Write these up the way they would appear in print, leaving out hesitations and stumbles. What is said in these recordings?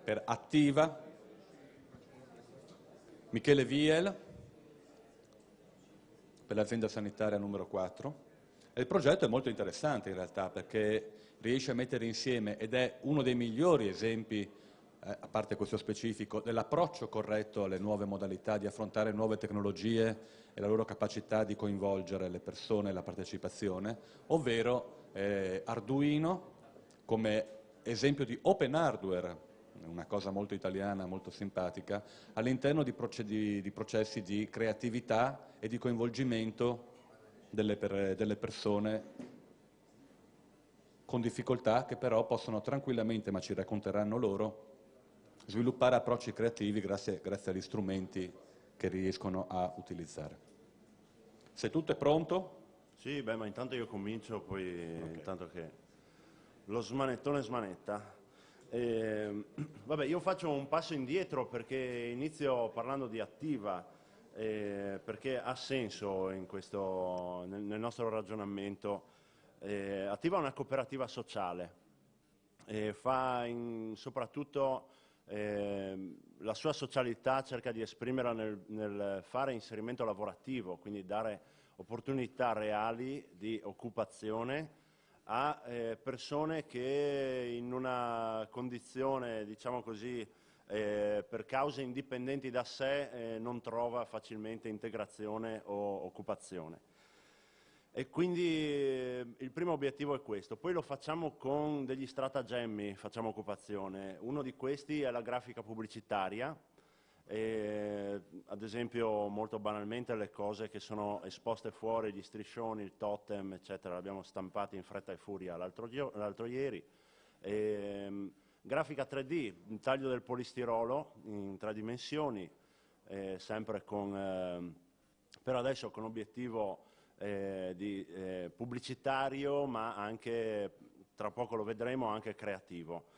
per Attiva, Michele Viel per l'azienda sanitaria numero 4. E il progetto è molto interessante in realtà perché riesce a mettere insieme, ed è uno dei migliori esempi, a parte questo specifico, dell'approccio corretto alle nuove modalità di affrontare nuove tecnologie e la loro capacità di coinvolgere le persone e la partecipazione, ovvero Arduino come esempio di open hardware, una cosa molto italiana, molto simpatica, all'interno di processi di creatività e di coinvolgimento delle persone con difficoltà che però possono tranquillamente, ma ci racconteranno loro, sviluppare approcci creativi grazie agli strumenti che riescono a utilizzare. Se tutto è pronto? Sì, beh, ma intanto io comincio, poi Okay. intanto che lo smanettone smanetta. Vabbè, io faccio un passo indietro perché inizio parlando di Attiva, perché ha senso in nel nostro ragionamento. Attiva è una cooperativa sociale, soprattutto la sua socialità cerca di esprimerla nel fare inserimento lavorativo, quindi dare opportunità reali di occupazione a persone che in una condizione, diciamo così, per cause indipendenti da sé non trova facilmente integrazione o occupazione. E quindi il primo obiettivo è questo, poi lo facciamo con degli stratagemmi, facciamo occupazione. Uno di questi è la grafica pubblicitaria, ad esempio molto banalmente le cose che sono esposte fuori, gli striscioni, il totem, eccetera, li abbiamo stampati in fretta e furia l'altro ieri. Grafica 3D, il taglio del polistirolo in 3 dimensioni, sempre per adesso con obiettivo pubblicitario, ma anche, tra poco lo vedremo, anche creativo.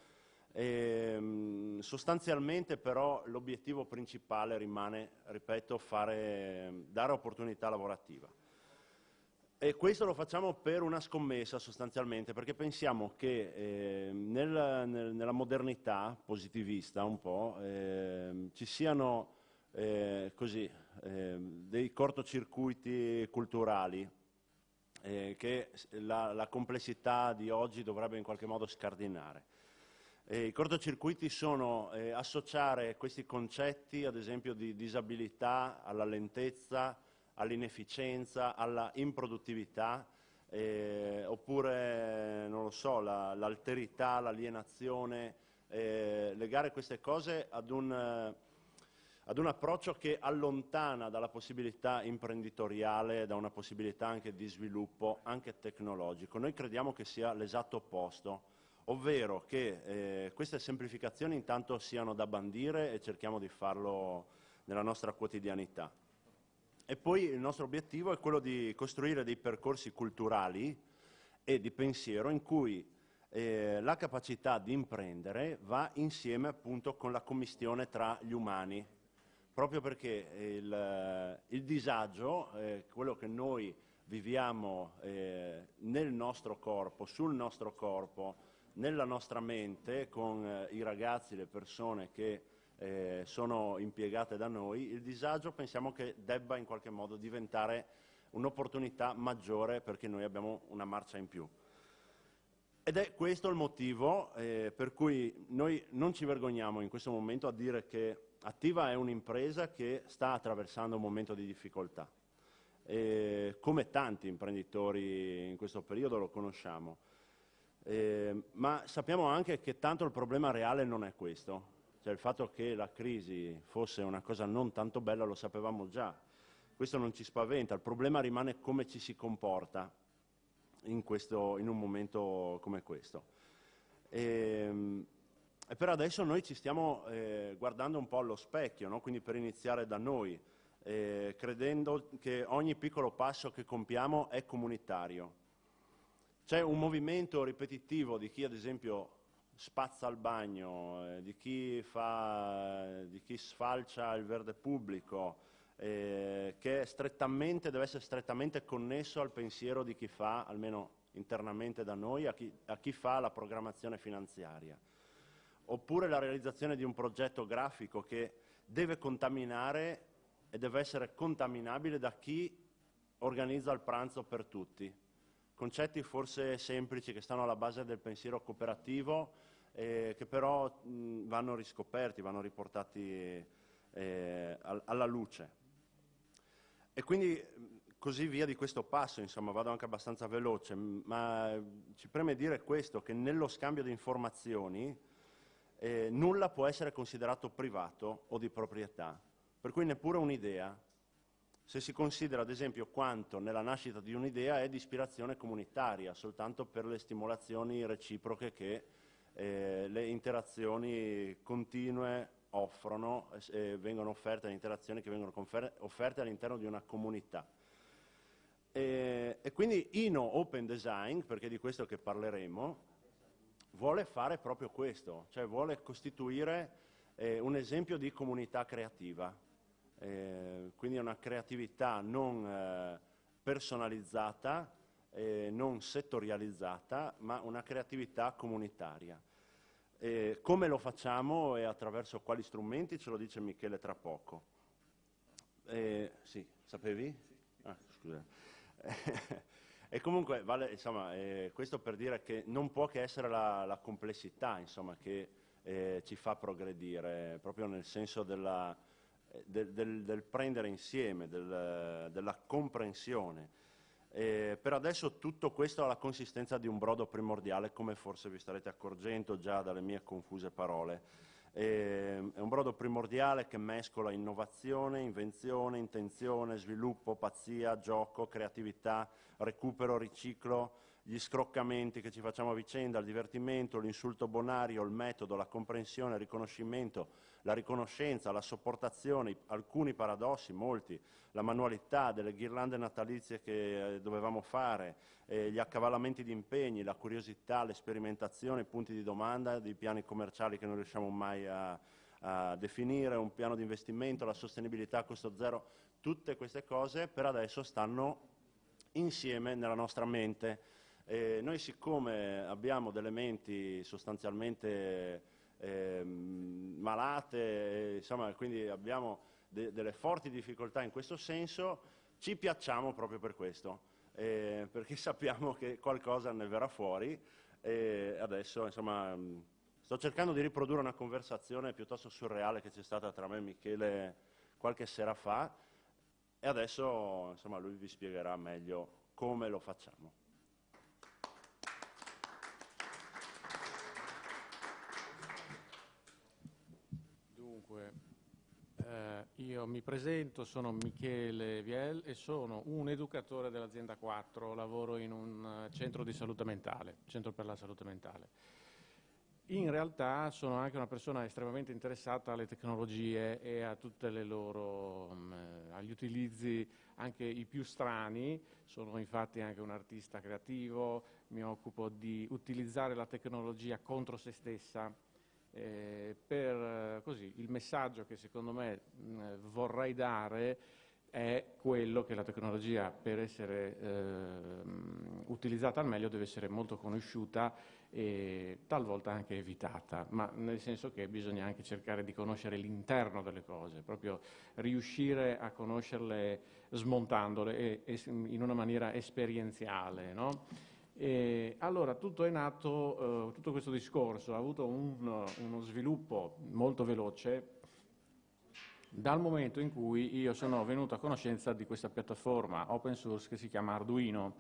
Sostanzialmente però l'obiettivo principale rimane, ripeto, dare opportunità lavorativa. E questo lo facciamo per una scommessa sostanzialmente, perché pensiamo che nella modernità positivista un po' ci siano dei cortocircuiti culturali che la complessità di oggi dovrebbe in qualche modo scardinare. I cortocircuiti sono associare questi concetti, ad esempio di disabilità, alla lentezza, all'inefficienza, alla improduttività, oppure, non lo so, l'alterità, l'alienazione, legare queste cose ad un approccio che allontana dalla possibilità imprenditoriale, da una possibilità anche di sviluppo, anche tecnologico. Noi crediamo che sia l'esatto opposto, ovvero che queste semplificazioni intanto siano da bandire e cerchiamo di farlo nella nostra quotidianità. E poi il nostro obiettivo è quello di costruire dei percorsi culturali e di pensiero in cui la capacità di imprendere va insieme appunto con la commistione tra gli umani, proprio perché il disagio, quello che noi viviamo nel nostro corpo, sul nostro corpo, nella nostra mente, con i ragazzi, le persone che sono impiegate da noi, il disagio pensiamo che debba in qualche modo diventare un'opportunità maggiore perché noi abbiamo una marcia in più. Ed è questo il motivo per cui noi non ci vergogniamo in questo momento a dire che Attiva è un'impresa che sta attraversando un momento di difficoltà. Come tanti imprenditori in questo periodo lo conosciamo. Ma sappiamo anche che tanto il problema reale non è questo. Cioè il fatto che la crisi fosse una cosa non tanto bella lo sapevamo già. Questo non ci spaventa, il problema rimane come ci si comporta in un momento come questo. E per adesso noi ci stiamo guardando un po' allo specchio, no? Quindi per iniziare da noi, credendo che ogni piccolo passo che compiamo è comunitario. C'è un movimento ripetitivo di chi ad esempio spazza al bagno, di chi sfalcia il verde pubblico, che deve essere strettamente connesso al pensiero di chi fa, almeno internamente da noi, a chi fa la programmazione finanziaria. oppure la realizzazione di un progetto grafico che deve contaminare e deve essere contaminabile da chi organizza il pranzo per tutti. Concetti forse semplici che stanno alla base del pensiero cooperativo, che però vanno riscoperti, vanno riportati alla luce. E quindi così via di questo passo, insomma, vado anche abbastanza veloce, ma ci preme dire questo, che nello scambio di informazioni nulla può essere considerato privato o di proprietà, per cui neppure un'idea, se si considera ad esempio quanto nella nascita di un'idea è di ispirazione comunitaria, soltanto per le stimolazioni reciproche che le interazioni continue offrono, vengono offerte, le interazioni che vengono offerte all'interno di una comunità. E quindi Inno Open Design, perché è di questo che parleremo, vuole fare proprio questo, cioè vuole costituire un esempio di comunità creativa, quindi una creatività non personalizzata, non settorializzata, ma una creatività comunitaria. Come lo facciamo e attraverso quali strumenti ce lo dice Michele tra poco. Sì, sapevi? Ah, scusa. E comunque, vale, insomma, questo per dire che non può che essere la complessità, insomma, che ci fa progredire, proprio nel senso del prendere insieme, della comprensione. Per adesso tutto questo ha la consistenza di un brodo primordiale, come forse vi starete accorgendo già dalle mie confuse parole. È un brodo primordiale che mescola innovazione, invenzione, intenzione, sviluppo, pazzia, gioco, creatività, recupero, riciclo, gli scroccamenti che ci facciamo a vicenda, il divertimento, l'insulto bonario, il metodo, la comprensione, il riconoscimento, la riconoscenza, la sopportazione, alcuni paradossi, molti, la manualità delle ghirlande natalizie che dovevamo fare, gli accavallamenti di impegni, la curiosità, le sperimentazioni, i punti di domanda, dei piani commerciali che non riusciamo mai a definire, un piano di investimento, la sostenibilità a costo zero, tutte queste cose per adesso stanno insieme nella nostra mente. Noi siccome abbiamo delle menti sostanzialmente malate, insomma, quindi abbiamo delle forti difficoltà in questo senso, ci piacciamo proprio per questo, perché sappiamo che qualcosa ne verrà fuori e adesso, insomma, sto cercando di riprodurre una conversazione piuttosto surreale che c'è stata tra me e Michele qualche sera fa e adesso, insomma, lui vi spiegherà meglio come lo facciamo. Io mi presento, sono Michele Viel e sono un educatore dell'azienda 4, lavoro in un centro di salute mentale, centro per la salute mentale. In realtà sono anche una persona estremamente interessata alle tecnologie e a tutte le loro, agli utilizzi anche i più strani. Sono infatti anche un artista creativo, mi occupo di utilizzare la tecnologia contro se stessa. Per così il messaggio che secondo me vorrei dare è quello che la tecnologia per essere utilizzata al meglio deve essere molto conosciuta e talvolta anche evitata, ma nel senso che bisogna anche cercare di conoscere l'interno delle cose, proprio riuscire a conoscerle smontandole e in una maniera esperienziale, no? E allora tutto è nato, tutto questo discorso ha avuto uno sviluppo molto veloce dal momento in cui io sono venuto a conoscenza di questa piattaforma open source che si chiama Arduino.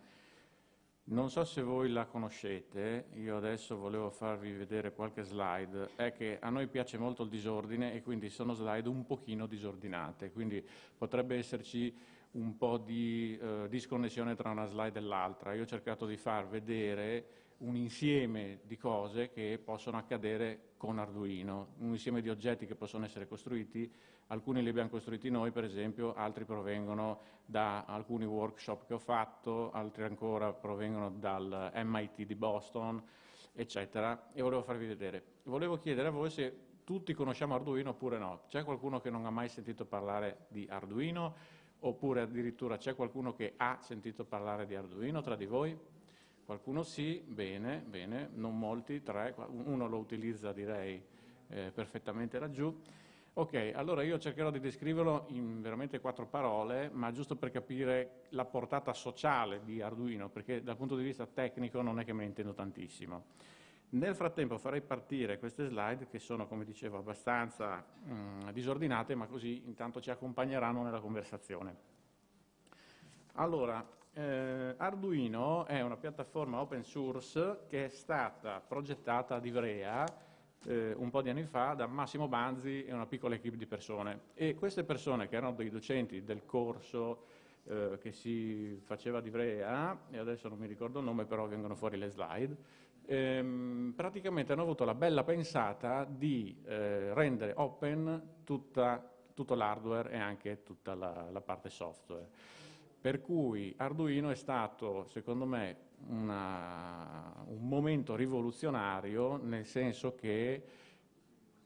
Non so se voi la conoscete, io adesso volevo farvi vedere qualche slide, è che a noi piace molto il disordine e quindi sono slide un pochino disordinate, quindi potrebbe esserci un po' di disconnessione tra una slide e l'altra. Io ho cercato di far vedere un insieme di cose che possono accadere con Arduino, un insieme di oggetti che possono essere costruiti, alcuni li abbiamo costruiti noi per esempio, altri provengono da alcuni workshop che ho fatto, altri ancora provengono dal MIT di Boston, eccetera, e volevo farvi vedere. Volevo chiedere a voi se tutti conosciamo Arduino oppure no. C'è qualcuno che non ha mai sentito parlare di Arduino? Oppure addirittura c'è qualcuno che ha sentito parlare di Arduino tra di voi? Qualcuno sì, bene, bene, non molti, 3, uno lo utilizza direi perfettamente laggiù. Ok, allora io cercherò di descriverlo in veramente 4 parole, ma giusto per capire la portata sociale di Arduino, perché dal punto di vista tecnico non è che me ne intendo tantissimo. Nel frattempo farei partire queste slide che sono, come dicevo, abbastanza disordinate, ma così intanto ci accompagneranno nella conversazione. Allora, Arduino è una piattaforma open source che è stata progettata ad Ivrea un po' di anni fa da Massimo Banzi e una piccola equipe di persone. E queste persone, che erano dei docenti del corso che si faceva ad Ivrea, e adesso non mi ricordo il nome, però vengono fuori le slide, praticamente hanno avuto la bella pensata di rendere open tutto l'hardware e anche tutta la parte software. Per cui Arduino è stato, secondo me, un momento rivoluzionario, nel senso che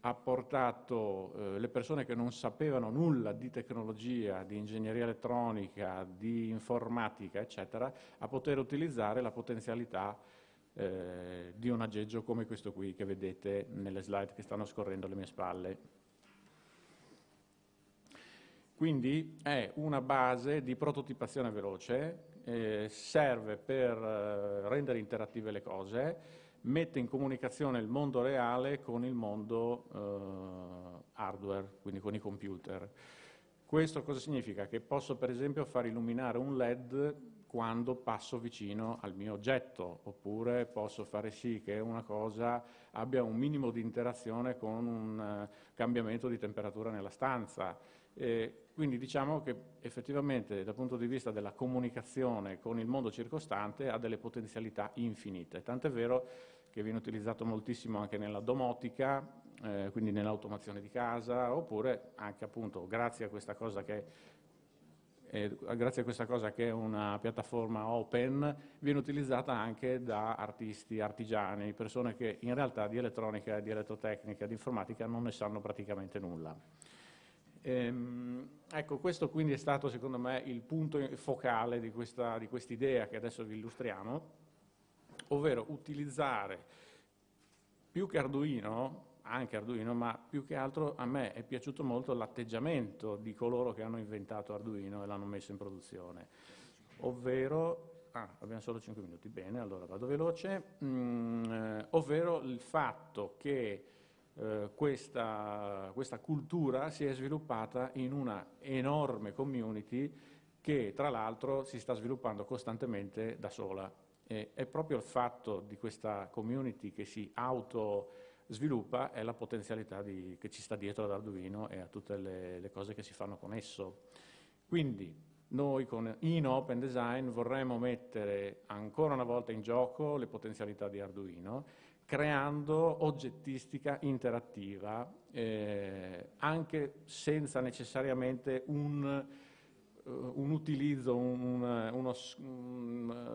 ha portato le persone che non sapevano nulla di tecnologia, di ingegneria elettronica, di informatica, eccetera, a poter utilizzare la potenzialità di un aggeggio come questo qui che vedete nelle slide che stanno scorrendo alle mie spalle. Quindi è una base di prototipazione veloce, serve per rendere interattive le cose, mette in comunicazione il mondo reale con il mondo hardware, quindi con i computer. Questo cosa significa? Che posso per esempio far illuminare un LED quando passo vicino al mio oggetto, oppure posso fare sì che una cosa abbia un minimo di interazione con un cambiamento di temperatura nella stanza. Quindi diciamo che effettivamente dal punto di vista della comunicazione con il mondo circostante ha delle potenzialità infinite, tant'è vero che viene utilizzato moltissimo anche nella domotica, quindi nell'automazione di casa, oppure anche appunto grazie a questa cosa che è una piattaforma open, viene utilizzata anche da artisti, artigiani, persone che in realtà di elettronica, di elettrotecnica, di informatica non ne sanno praticamente nulla. Ecco, questo quindi è stato secondo me il punto focale di questa idea che adesso vi illustriamo, ovvero utilizzare più che Arduino, anche Arduino, ma più che altro a me è piaciuto molto l'atteggiamento di coloro che hanno inventato Arduino e l'hanno messo in produzione, ovvero, abbiamo solo 5 minuti, bene, allora vado veloce, ovvero il fatto che questa cultura si è sviluppata in una enorme community che tra l'altro si sta sviluppando costantemente da sola. È proprio il fatto di questa community che si autosviluppa è la potenzialità che ci sta dietro ad Arduino e a tutte le cose che si fanno con esso. Quindi noi con Open Design vorremmo mettere ancora una volta in gioco le potenzialità di Arduino, creando oggettistica interattiva, anche senza necessariamente un utilizzo,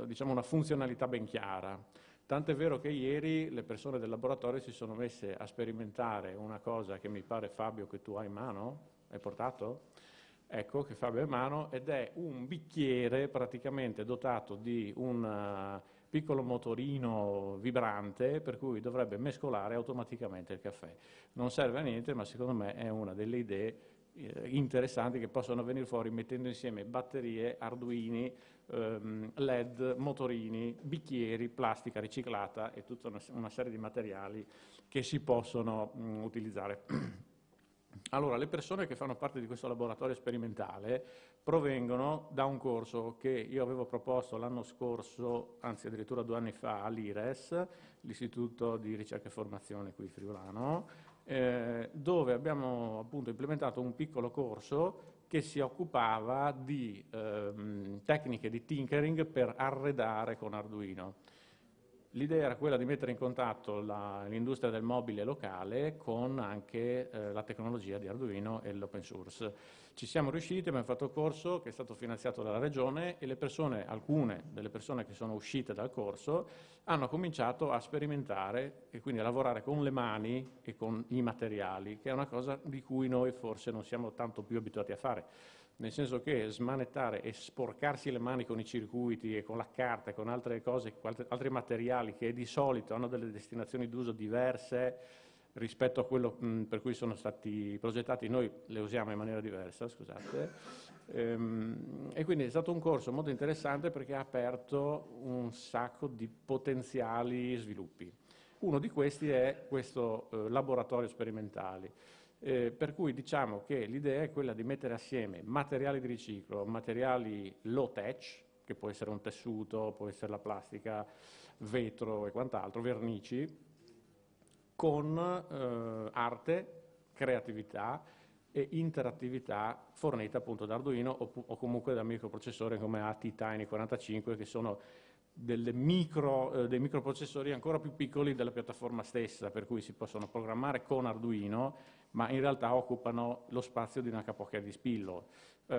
diciamo una funzionalità ben chiara. Tant'è vero che ieri le persone del laboratorio si sono messe a sperimentare una cosa che mi pare, Fabio, che tu hai in mano, hai portato? Ecco, che Fabio ha in mano, ed è un bicchiere praticamente dotato di un piccolo motorino vibrante per cui dovrebbe mescolare automaticamente il caffè. Non serve a niente, ma secondo me è una delle idee interessanti che possono venire fuori mettendo insieme batterie, arduini, LED, motorini, bicchieri, plastica riciclata e tutta una serie di materiali che si possono utilizzare. Allora, le persone che fanno parte di questo laboratorio sperimentale provengono da un corso che io avevo proposto l'anno scorso, anzi addirittura 2 anni fa, all'IRES, l'Istituto di Ricerca e Formazione qui friulano, dove abbiamo appunto implementato un piccolo corso che si occupava di tecniche di tinkering per arredare con Arduino. L'idea era quella di mettere in contatto l'industria del mobile locale con anche la tecnologia di Arduino e l'open source. Ci siamo riusciti, abbiamo fatto il corso che è stato finanziato dalla Regione e alcune delle persone che sono uscite dal corso hanno cominciato a sperimentare e quindi a lavorare con le mani e con i materiali, che è una cosa di cui noi forse non siamo tanto più abituati a fare. Nel senso che smanettare e sporcarsi le mani con i circuiti e con la carta e con altre cose, altri materiali che di solito hanno delle destinazioni d'uso diverse rispetto a quello per cui sono stati progettati, noi le usiamo in maniera diversa, scusate. E quindi è stato un corso molto interessante perché ha aperto un sacco di potenziali sviluppi. Uno di questi è questo laboratorio sperimentale, per cui diciamo che l'idea è quella di mettere assieme materiali di riciclo, materiali low tech, che può essere un tessuto, può essere la plastica, vetro e quant'altro, vernici, con arte, creatività e interattività fornita appunto da Arduino o comunque da microprocessori come AT-Tiny45, che sono dei microprocessori ancora più piccoli della piattaforma stessa, per cui si possono programmare con Arduino, ma in realtà occupano lo spazio di una capochia di spillo.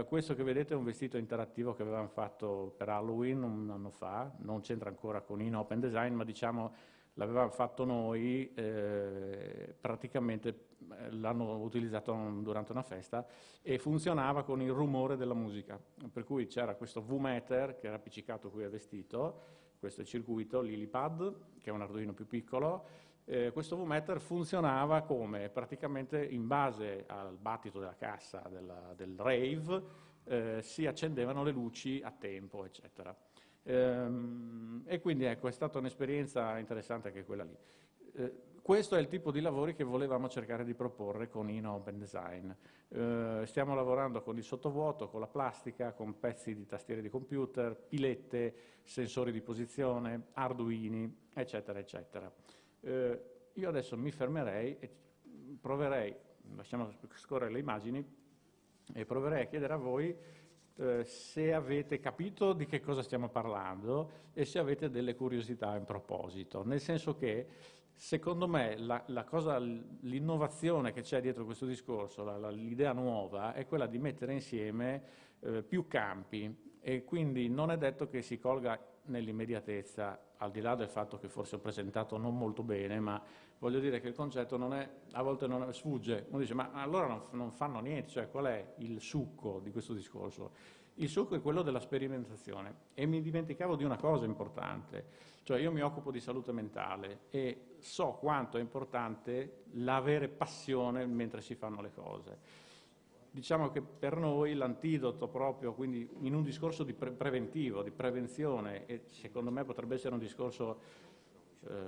Questo che vedete è un vestito interattivo che avevamo fatto per Halloween un anno fa, non c'entra ancora con Open Design, ma diciamo l'avevamo fatto noi, praticamente l'hanno utilizzato durante una festa e funzionava con il rumore della musica, per cui c'era questo V-Meter che era appiccicato qui al vestito, questo è il circuito Lilipad, che è un Arduino più piccolo. Questo V-Meter funzionava come praticamente in base al battito della cassa del rave si accendevano le luci a tempo, eccetera. E quindi ecco, è stata un'esperienza interessante anche quella lì. Questo è il tipo di lavori che volevamo cercare di proporre con Open Design. Stiamo lavorando con il sottovuoto, con la plastica, con pezzi di tastiere di computer, pilette, sensori di posizione, arduini, eccetera, eccetera. Io adesso mi fermerei e proverei, lasciamo scorrere le immagini, e proverei a chiedere a voi se avete capito di che cosa stiamo parlando e se avete delle curiosità in proposito, nel senso che secondo me l'innovazione che c'è dietro questo discorso, l'idea nuova è quella di mettere insieme più campi e quindi non è detto che si colga nell'immediatezza, al di là del fatto che forse ho presentato non molto bene, ma voglio dire che il concetto non è, a volte non sfugge, uno dice ma allora non fanno niente, cioè qual è il succo di questo discorso? Il succo è quello della sperimentazione e mi dimenticavo di una cosa importante, cioè io mi occupo di salute mentale e so quanto è importante l'avere passione mentre si fanno le cose. Diciamo che per noi l'antidoto proprio, quindi in un discorso di preventivo, di prevenzione, e secondo me potrebbe essere un discorso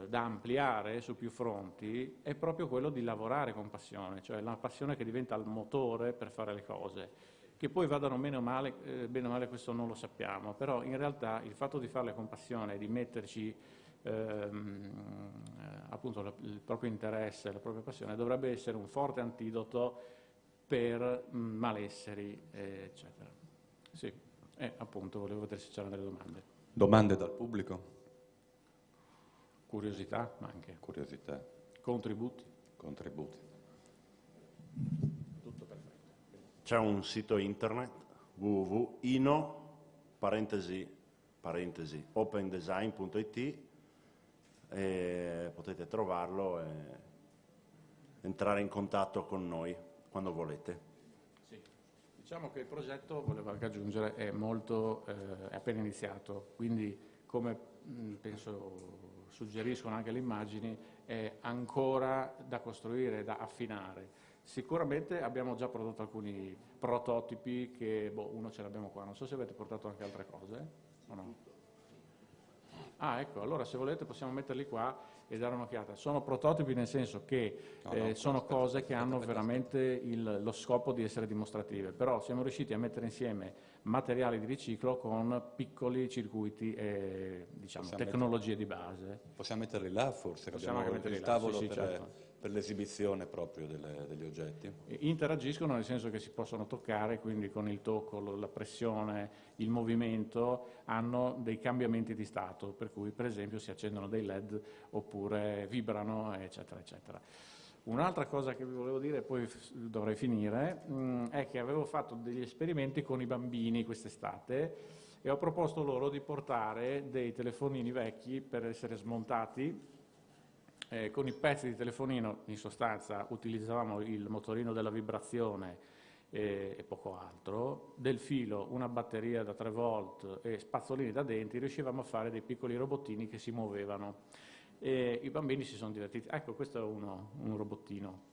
da ampliare su più fronti, è proprio quello di lavorare con passione, cioè la passione che diventa il motore per fare le cose. Che poi vadano bene o male questo non lo sappiamo, però in realtà il fatto di farle con passione, di metterci appunto il proprio interesse, la propria passione, dovrebbe essere un forte antidoto per malesseri, eccetera. Sì, appunto volevo vedere se c'erano delle domande. Domande dal pubblico? Curiosità, ma anche Curiosità. contributi. Contributi. Tutto perfetto. C'è un sito internet www.ino-opendesign.it e potete trovarlo e entrare in contatto con noi quando volete. Sì. Diciamo che il progetto, volevo anche aggiungere, è appena iniziato, quindi come penso suggeriscono anche le immagini, è ancora da costruire, da affinare. Sicuramente abbiamo già prodotto alcuni prototipi che, uno ce l'abbiamo qua, non so se avete portato anche altre cose o no. Ah, ecco, allora se volete possiamo metterli qua e dare un'occhiata. Sono prototipi nel senso che sono cose che hanno veramente lo scopo di essere dimostrative, però siamo riusciti a mettere insieme materiali di riciclo con piccoli circuiti e diciamo, tecnologie di base. Possiamo metterli là forse, che Possiamo abbiamo anche il metterli là, tavolo sì, per, certo. per l'esibizione proprio degli oggetti. Interagiscono nel senso che si possono toccare, quindi con il tocco, la pressione, il movimento hanno dei cambiamenti di stato, per cui per esempio si accendono dei LED oppure vibrano, eccetera, eccetera. Un'altra cosa che vi volevo dire, e poi dovrei finire, è che avevo fatto degli esperimenti con i bambini quest'estate e ho proposto loro di portare dei telefonini vecchi per essere smontati. Con i pezzi di telefonino, in sostanza, utilizzavamo il motorino della vibrazione e poco altro, del filo, una batteria da 3 volt e spazzolini da denti, riuscivamo a fare dei piccoli robottini che si muovevano. e i bambini si sono divertiti. Ecco, questo è un robottino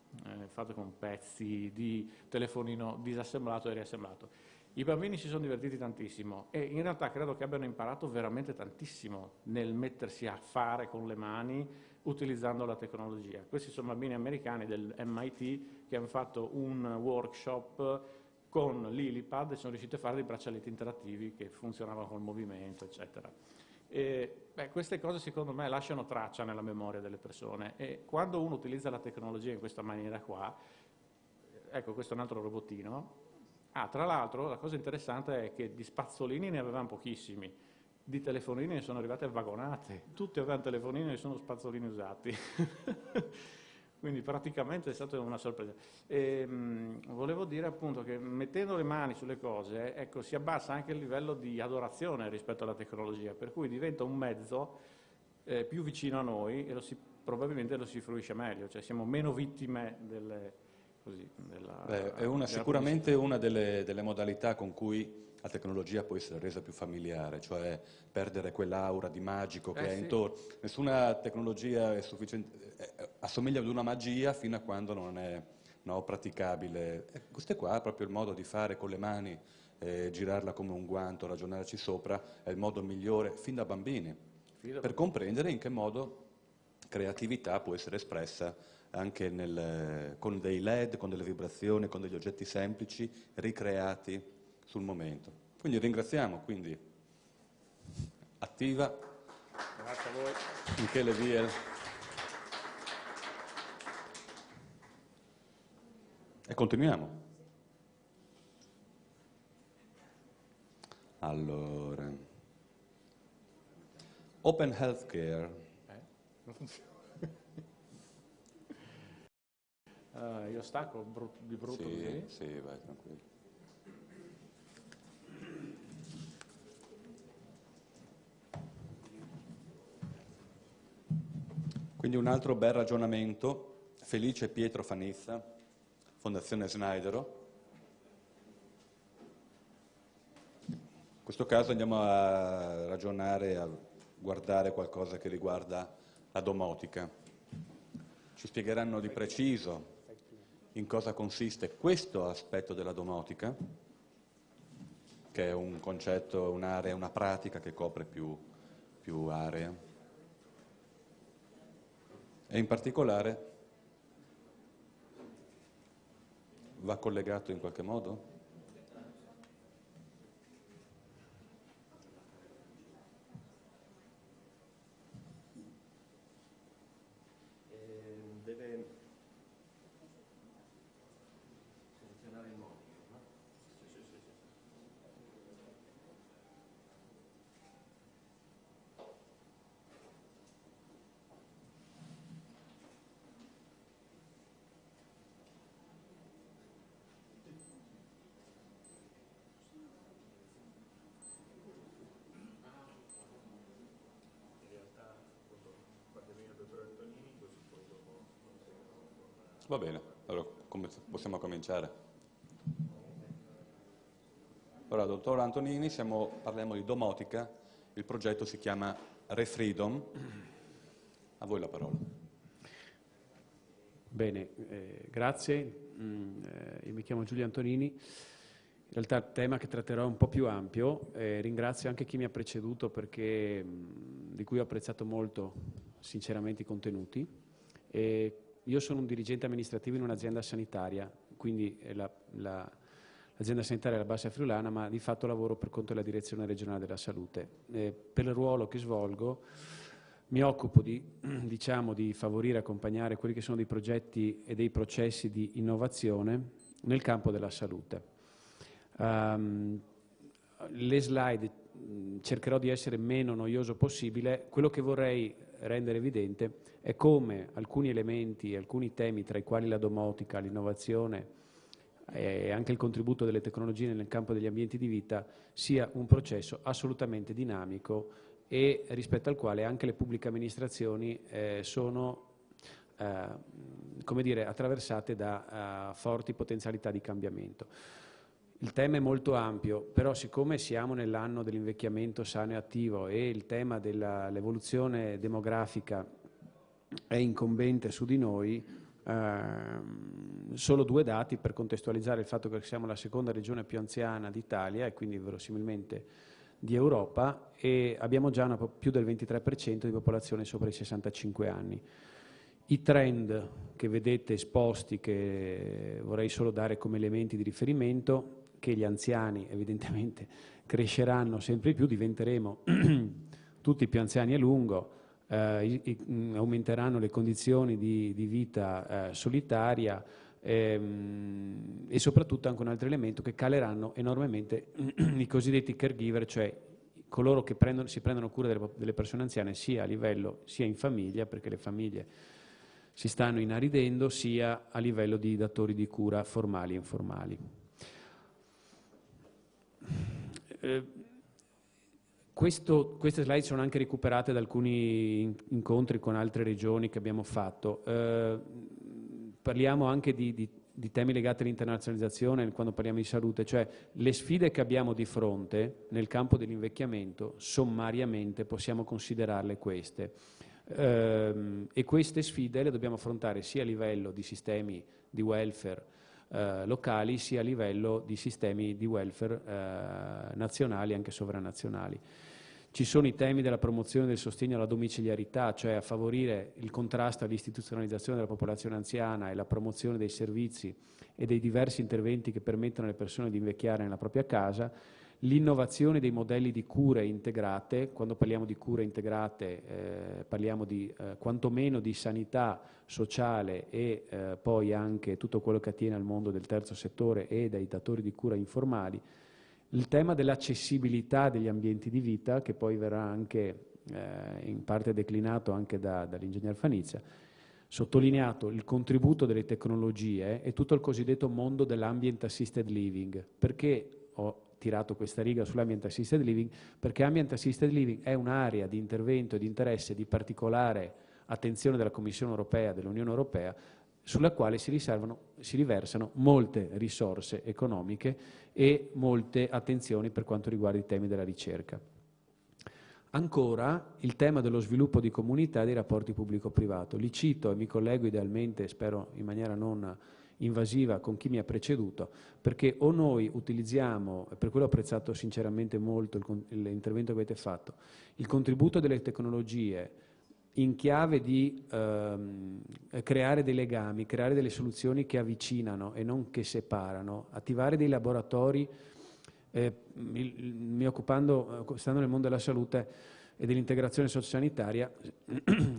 fatto con pezzi di telefonino disassemblato e riassemblato. I bambini si sono divertiti tantissimo e in realtà credo che abbiano imparato veramente tantissimo nel mettersi a fare con le mani utilizzando la tecnologia. Questi sono bambini americani del MIT che hanno fatto un workshop con l'Ilipad e sono riusciti a fare dei braccialetti interattivi che funzionavano col movimento, eccetera. Queste cose secondo me lasciano traccia nella memoria delle persone e quando uno utilizza la tecnologia in questa maniera qua, ecco questo è un altro robotino. Tra l'altro la cosa interessante è che di spazzolini ne avevamo pochissimi, di telefonini ne sono arrivate vagonate, tutti avevano telefonini e sono spazzolini usati. Quindi praticamente è stata una sorpresa. Volevo dire appunto che mettendo le mani sulle cose, ecco, si abbassa anche il livello di adorazione rispetto alla tecnologia, per cui diventa un mezzo più vicino a noi e probabilmente lo si fruisce meglio, cioè siamo meno vittime è sicuramente una delle modalità con cui la tecnologia può essere resa più familiare, cioè perdere quell'aura di magico che è intorno. Nessuna tecnologia è assomiglia ad una magia fino a quando non è praticabile. Questo qua è proprio il modo di fare con le mani, girarla come un guanto, ragionarci sopra, è il modo migliore fin da bambini, per comprendere in che modo creatività può essere espressa anche con dei LED, con delle vibrazioni, con degli oggetti semplici ricreati sul momento. Quindi ringraziamo Attiva, grazie a voi, Michele Viel e continuiamo. Allora, Open Healthcare. Non funziona. Io stacco di brutto così. Sì, vai tranquillo. Quindi un altro bel ragionamento, Felice Pietro Fanizza, Fondazione Snaidero. In questo caso andiamo a ragionare, a guardare qualcosa che riguarda la domotica. Ci spiegheranno di preciso in cosa consiste questo aspetto della domotica, che è un concetto, un'area, una pratica che copre più aree. E in particolare va collegato in qualche modo? Deve selezionare il modo, no? Sì. Va bene, allora possiamo cominciare. Allora, dottor Antonini, parliamo di domotica, il progetto si chiama Refreedom. A voi la parola. Bene, grazie. Io mi chiamo Giulio Antonini. In realtà il tema che tratterò è un po' più ampio. Ringrazio anche chi mi ha preceduto perché di cui ho apprezzato molto, sinceramente, i contenuti. Io sono un dirigente amministrativo in un'azienda sanitaria, quindi l'azienda sanitaria è la Bassa Friulana, ma di fatto lavoro per conto della Direzione Regionale della Salute. Per il ruolo che svolgo mi occupo di favorire e accompagnare quelli che sono dei progetti e dei processi di innovazione nel campo della salute. Le slide cercherò di essere meno noioso possibile. Quello che vorrei rendere evidente è come alcuni elementi, alcuni temi, tra i quali la domotica, l'innovazione e anche il contributo delle tecnologie nel campo degli ambienti di vita, sia un processo assolutamente dinamico e rispetto al quale anche le pubbliche amministrazioni sono come dire, attraversate da forti potenzialità di cambiamento. Il tema è molto ampio, però siccome siamo nell'anno dell'invecchiamento sano e attivo e il tema dell'evoluzione demografica è incombente su di noi. Solo 2 dati per contestualizzare il fatto che siamo la seconda regione più anziana d'Italia e quindi verosimilmente di Europa, e abbiamo già più del 23% di popolazione sopra i 65 anni. I trend che vedete esposti, che vorrei solo dare come elementi di riferimento, che gli anziani evidentemente cresceranno sempre di più, diventeremo tutti più anziani a lungo, aumenteranno le condizioni di vita solitaria, e soprattutto anche un altro elemento, che caleranno enormemente i cosiddetti caregiver, cioè coloro che si prendono cura delle persone anziane sia in famiglia, perché le famiglie si stanno inaridendo, sia a livello di datori di cura formali e informali. Queste slide sono anche recuperate da alcuni incontri con altre regioni che abbiamo fatto. Parliamo anche di temi legati all'internazionalizzazione quando parliamo di salute, cioè le sfide che abbiamo di fronte nel campo dell'invecchiamento, sommariamente possiamo considerarle queste. E queste sfide le dobbiamo affrontare sia a livello di sistemi di welfare locali, sia a livello di sistemi di welfare nazionali, anche sovranazionali. Ci sono i temi della promozione del sostegno alla domiciliarità, cioè a favorire il contrasto all'istituzionalizzazione della popolazione anziana e la promozione dei servizi e dei diversi interventi che permettono alle persone di invecchiare nella propria casa, l'innovazione dei modelli di cure integrate. Quando parliamo di cure integrate parliamo di quantomeno di sanità sociale e poi anche tutto quello che attiene al mondo del terzo settore e dai datori di cura informali. Il tema dell'accessibilità degli ambienti di vita, che poi verrà anche in parte declinato anche dall'ingegner Fanizia, sottolineato il contributo delle tecnologie e tutto il cosiddetto mondo dell'ambient assisted living. Perché ho tirato questa riga sull'ambient assisted living? Perché ambient assisted living è un'area di intervento e di interesse di particolare attenzione della Commissione europea, dell'Unione Europea, sulla quale si riversano molte risorse economiche e molte attenzioni per quanto riguarda i temi della ricerca. Ancora il tema dello sviluppo di comunità e dei rapporti pubblico-privato. Li cito e mi collego idealmente, spero in maniera non invasiva, con chi mi ha preceduto, perché o noi utilizziamo, e per quello ho apprezzato sinceramente molto l'intervento che avete fatto, il contributo delle tecnologie in chiave di creare dei legami, creare delle soluzioni che avvicinano e non che separano, attivare dei laboratori, stando nel mondo della salute e dell'integrazione sociosanitaria,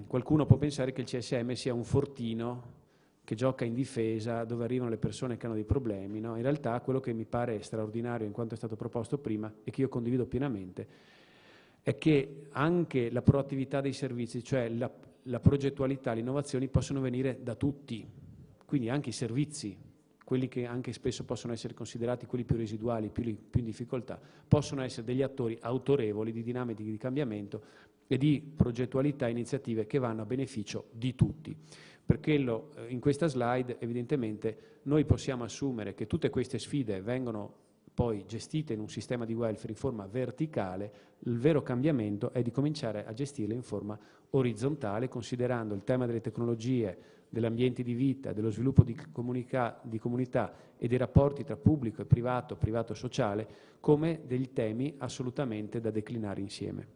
qualcuno può pensare che il CSM sia un fortino che gioca in difesa, dove arrivano le persone che hanno dei problemi, no? In realtà quello che mi pare straordinario in quanto è stato proposto prima e che io condivido pienamente è che anche la proattività dei servizi, cioè la progettualità, le innovazioni possono venire da tutti, quindi anche i servizi, quelli che anche spesso possono essere considerati quelli più residuali, più in difficoltà, possono essere degli attori autorevoli di dinamiche di cambiamento e di progettualità e iniziative che vanno a beneficio di tutti. Perché in questa slide evidentemente noi possiamo assumere che tutte queste sfide vengono poi gestite in un sistema di welfare in forma verticale. Il vero cambiamento è di cominciare a gestirle in forma orizzontale, considerando il tema delle tecnologie, degli ambienti di vita, dello sviluppo di comunità e dei rapporti tra pubblico e privato, privato-sociale, come degli temi assolutamente da declinare insieme.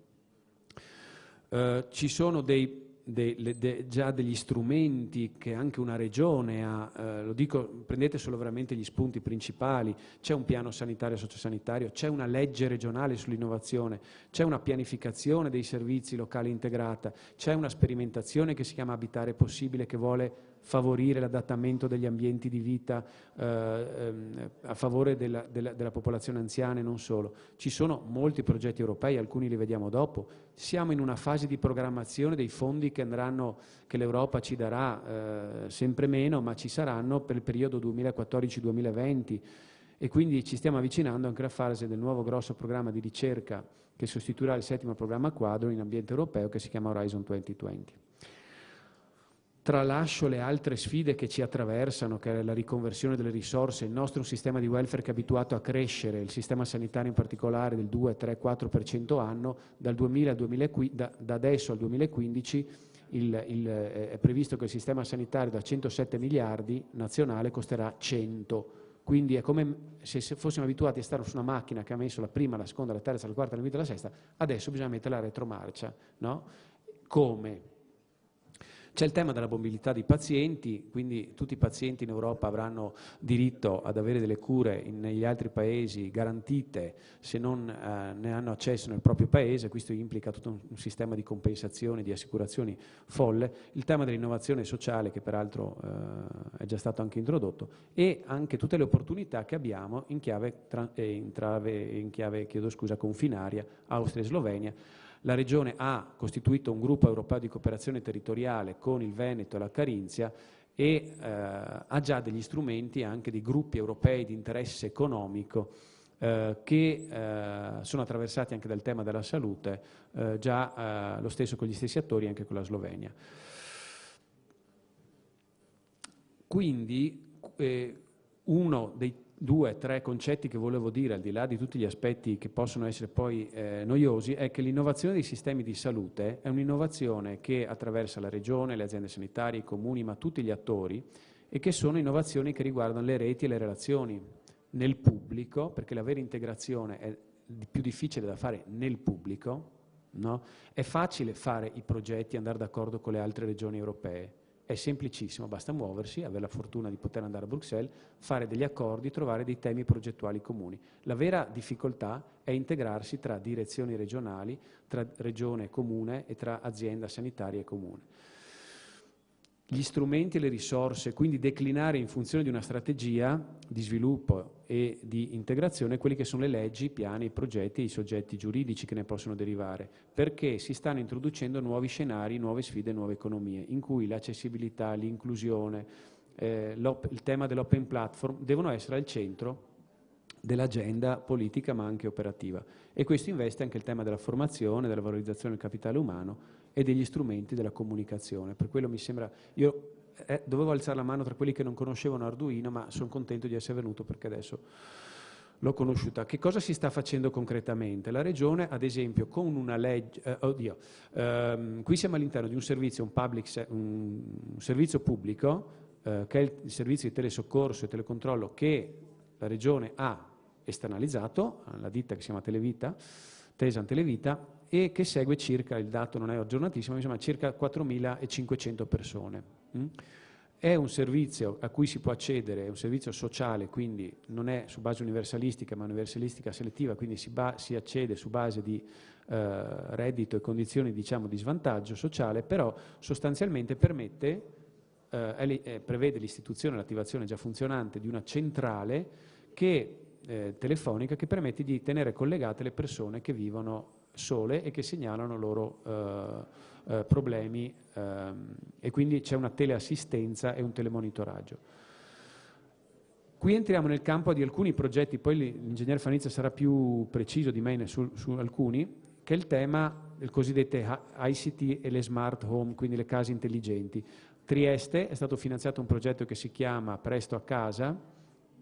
Ci sono già degli strumenti che anche una regione ha, lo dico, prendete solamente gli spunti principali, c'è un piano sanitario e sociosanitario, c'è una legge regionale sull'innovazione, c'è una pianificazione dei servizi locali integrata, c'è una sperimentazione che si chiama Abitare Possibile, che vuole favorire l'adattamento degli ambienti di vita a favore della popolazione anziana e non solo. Ci sono molti progetti europei, alcuni li vediamo dopo. Siamo in una fase di programmazione dei fondi che l'Europa ci darà sempre meno, ma ci saranno per il periodo 2014-2020 e quindi ci stiamo avvicinando anche alla fase del nuovo grosso programma di ricerca che sostituirà il 7° programma quadro in ambiente europeo che si chiama Horizon 2020. Tralascio le altre sfide che ci attraversano, che è la riconversione delle risorse, il nostro sistema di welfare che è abituato a crescere, il sistema sanitario in particolare del 2, 3, 4% anno, da adesso al 2015 è previsto che il sistema sanitario da 107 miliardi nazionale costerà 100. Quindi è come se fossimo abituati a stare su una macchina che ha messo la prima, la seconda, la terza, la quarta, la quinta e la sesta, adesso bisogna mettere la retromarcia, no? Come? C'è il tema della mobilità dei pazienti, quindi tutti i pazienti in Europa avranno diritto ad avere delle cure negli altri paesi garantite se non ne hanno accesso nel proprio paese. Questo implica tutto un sistema di compensazioni, di assicurazioni folle. Il tema dell'innovazione sociale, che peraltro è già stato anche introdotto, e anche tutte le opportunità che abbiamo in chiave confinaria, Austria e Slovenia. La Regione ha costituito un gruppo europeo di cooperazione territoriale con il Veneto e la Carinzia e ha già degli strumenti anche di gruppi europei di interesse economico che sono attraversati anche dal tema della salute, già lo stesso con gli stessi attori anche con la Slovenia. Quindi uno dei 2-3 concetti che volevo dire, al di là di tutti gli aspetti che possono essere poi noiosi, è che l'innovazione dei sistemi di salute è un'innovazione che attraversa la regione, le aziende sanitarie, i comuni, ma tutti gli attori, e che sono innovazioni che riguardano le reti e le relazioni nel pubblico, perché la vera integrazione è più difficile da fare nel pubblico, no? È facile fare i progetti e andare d'accordo con le altre regioni europee. È semplicissimo, basta muoversi, avere la fortuna di poter andare a Bruxelles, fare degli accordi, trovare dei temi progettuali comuni. La vera difficoltà è integrarsi tra direzioni regionali, tra regione e comune e tra azienda sanitaria e comune. Gli strumenti e le risorse, quindi declinare in funzione di una strategia di sviluppo e di integrazione quelli che sono le leggi, i piani, i progetti e i soggetti giuridici che ne possono derivare, perché si stanno introducendo nuovi scenari, nuove sfide, nuove economie, in cui l'accessibilità, l'inclusione, il tema dell'open platform devono essere al centro dell'agenda politica ma anche operativa. E questo investe anche il tema della formazione, della valorizzazione del capitale umano e degli strumenti della comunicazione. Per quello mi sembra, io dovevo alzare la mano tra quelli che non conoscevano Arduino, ma sono contento di essere venuto perché adesso l'ho conosciuta. Che cosa si sta facendo concretamente? La Regione, ad esempio, con una legge, qui siamo all'interno di un servizio, un servizio pubblico, che è il servizio di telesoccorso e telecontrollo che la Regione ha esternalizzato alla ditta che si chiama Televita, Tesan Televita, e che segue circa, il dato non è aggiornatissimo, ma circa 4.500 persone. È un servizio a cui si può accedere, è un servizio sociale, quindi non è su base universalistica, ma universalistica selettiva, quindi si accede su base di reddito e condizioni, diciamo, di svantaggio sociale, però sostanzialmente permette, prevede l'istituzione, l'attivazione già funzionante di una centrale telefonica che permette di tenere collegate le persone che vivono sole e che segnalano loro problemi e quindi c'è una teleassistenza e un telemonitoraggio. Qui entriamo nel campo di alcuni progetti, poi l'ingegnere Fanizza sarà più preciso di me su alcuni, che è il tema del cosiddetto ICT e le smart home, quindi le case intelligenti. Trieste è stato finanziato un progetto che si chiama Presto a casa,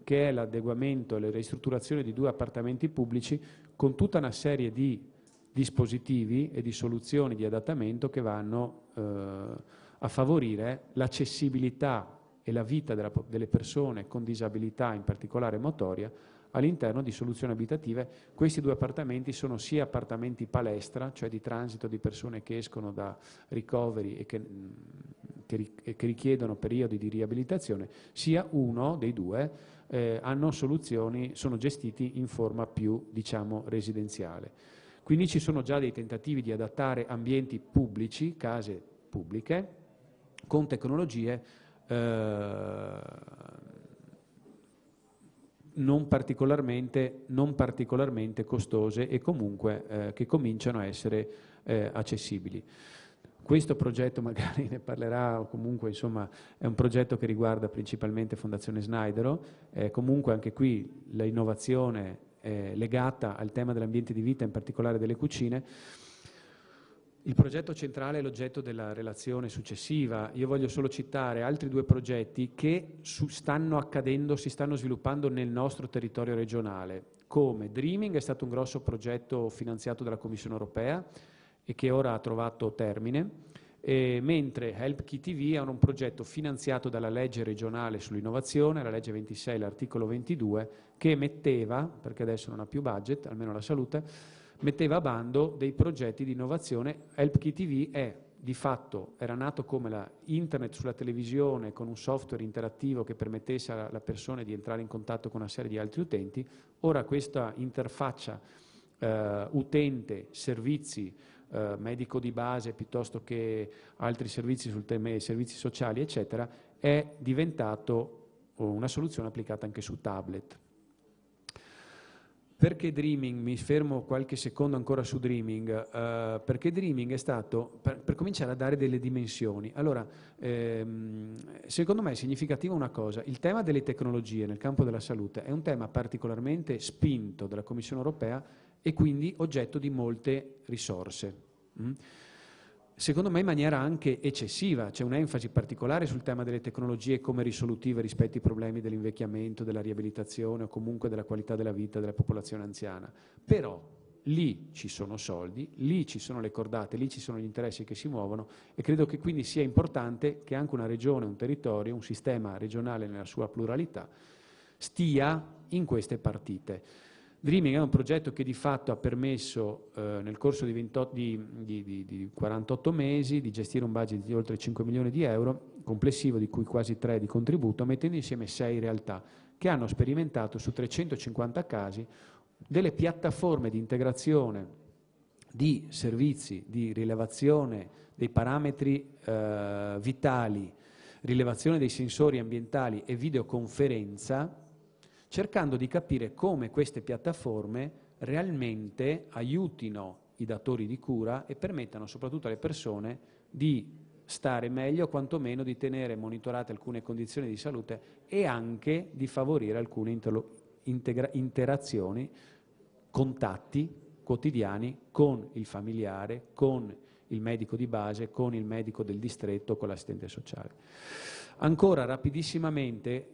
che è l'adeguamento e la ristrutturazione di 2 appartamenti pubblici con tutta una serie di dispositivi e di soluzioni di adattamento che vanno a favorire l'accessibilità e la vita delle persone con disabilità, in particolare motoria, all'interno di soluzioni abitative. Questi 2 appartamenti sono sia appartamenti palestra, cioè di transito di persone che escono da ricoveri e che richiedono periodi di riabilitazione, sia uno dei 2 hanno soluzioni, sono gestiti in forma più, diciamo, residenziale. Quindi ci sono già dei tentativi di adattare ambienti pubblici, case pubbliche, con tecnologie non particolarmente costose e comunque che cominciano a essere accessibili. Questo progetto magari ne parlerà, o comunque insomma è un progetto che riguarda principalmente Fondazione Snaidero, comunque anche qui l'innovazione legata al tema dell'ambiente di vita, in particolare delle cucine. Il progetto centrale è l'oggetto della relazione successiva. Io voglio solo citare altri 2 progetti che stanno accadendo, si stanno sviluppando nel nostro territorio regionale, come Dreaming è stato un grosso progetto finanziato dalla Commissione europea e che ora ha trovato termine, mentre Help Key TV è un progetto finanziato dalla legge regionale sull'innovazione, la legge 26, l'articolo 22, che metteva, perché adesso non ha più budget, almeno la salute, metteva a bando dei progetti di innovazione. Help Key TV di fatto era nato come la internet sulla televisione con un software interattivo che permettesse alla persona di entrare in contatto con una serie di altri utenti. Ora questa interfaccia utente, servizi, medico di base piuttosto che altri servizi sul tema, servizi sociali eccetera, è diventato una soluzione applicata anche su tablet. Perché Dreaming? Mi fermo qualche secondo ancora su Dreaming, perché Dreaming è stato, per cominciare a dare delle dimensioni. Allora, secondo me è significativa una cosa: il tema delle tecnologie nel campo della salute è un tema particolarmente spinto dalla Commissione europea e quindi oggetto di molte risorse. Secondo me in maniera anche eccessiva, c'è un'enfasi particolare sul tema delle tecnologie come risolutive rispetto ai problemi dell'invecchiamento, della riabilitazione o comunque della qualità della vita della popolazione anziana. Però lì ci sono soldi, lì ci sono le cordate, lì ci sono gli interessi che si muovono e credo che quindi sia importante che anche una regione, un territorio, un sistema regionale nella sua pluralità stia in queste partite. Dreaming è un progetto che di fatto ha permesso nel corso di 48 mesi di gestire un budget di oltre 5 milioni di euro complessivo, di cui quasi 3 di contributo, mettendo insieme 6 realtà che hanno sperimentato su 350 casi delle piattaforme di integrazione di servizi di rilevazione dei parametri vitali, rilevazione dei sensori ambientali e videoconferenza, cercando di capire come queste piattaforme realmente aiutino i datori di cura e permettano soprattutto alle persone di stare meglio, quantomeno di tenere monitorate alcune condizioni di salute e anche di favorire alcune interazioni, contatti quotidiani con il familiare, con il medico di base, con il medico del distretto, con l'assistente sociale. Ancora rapidissimamente,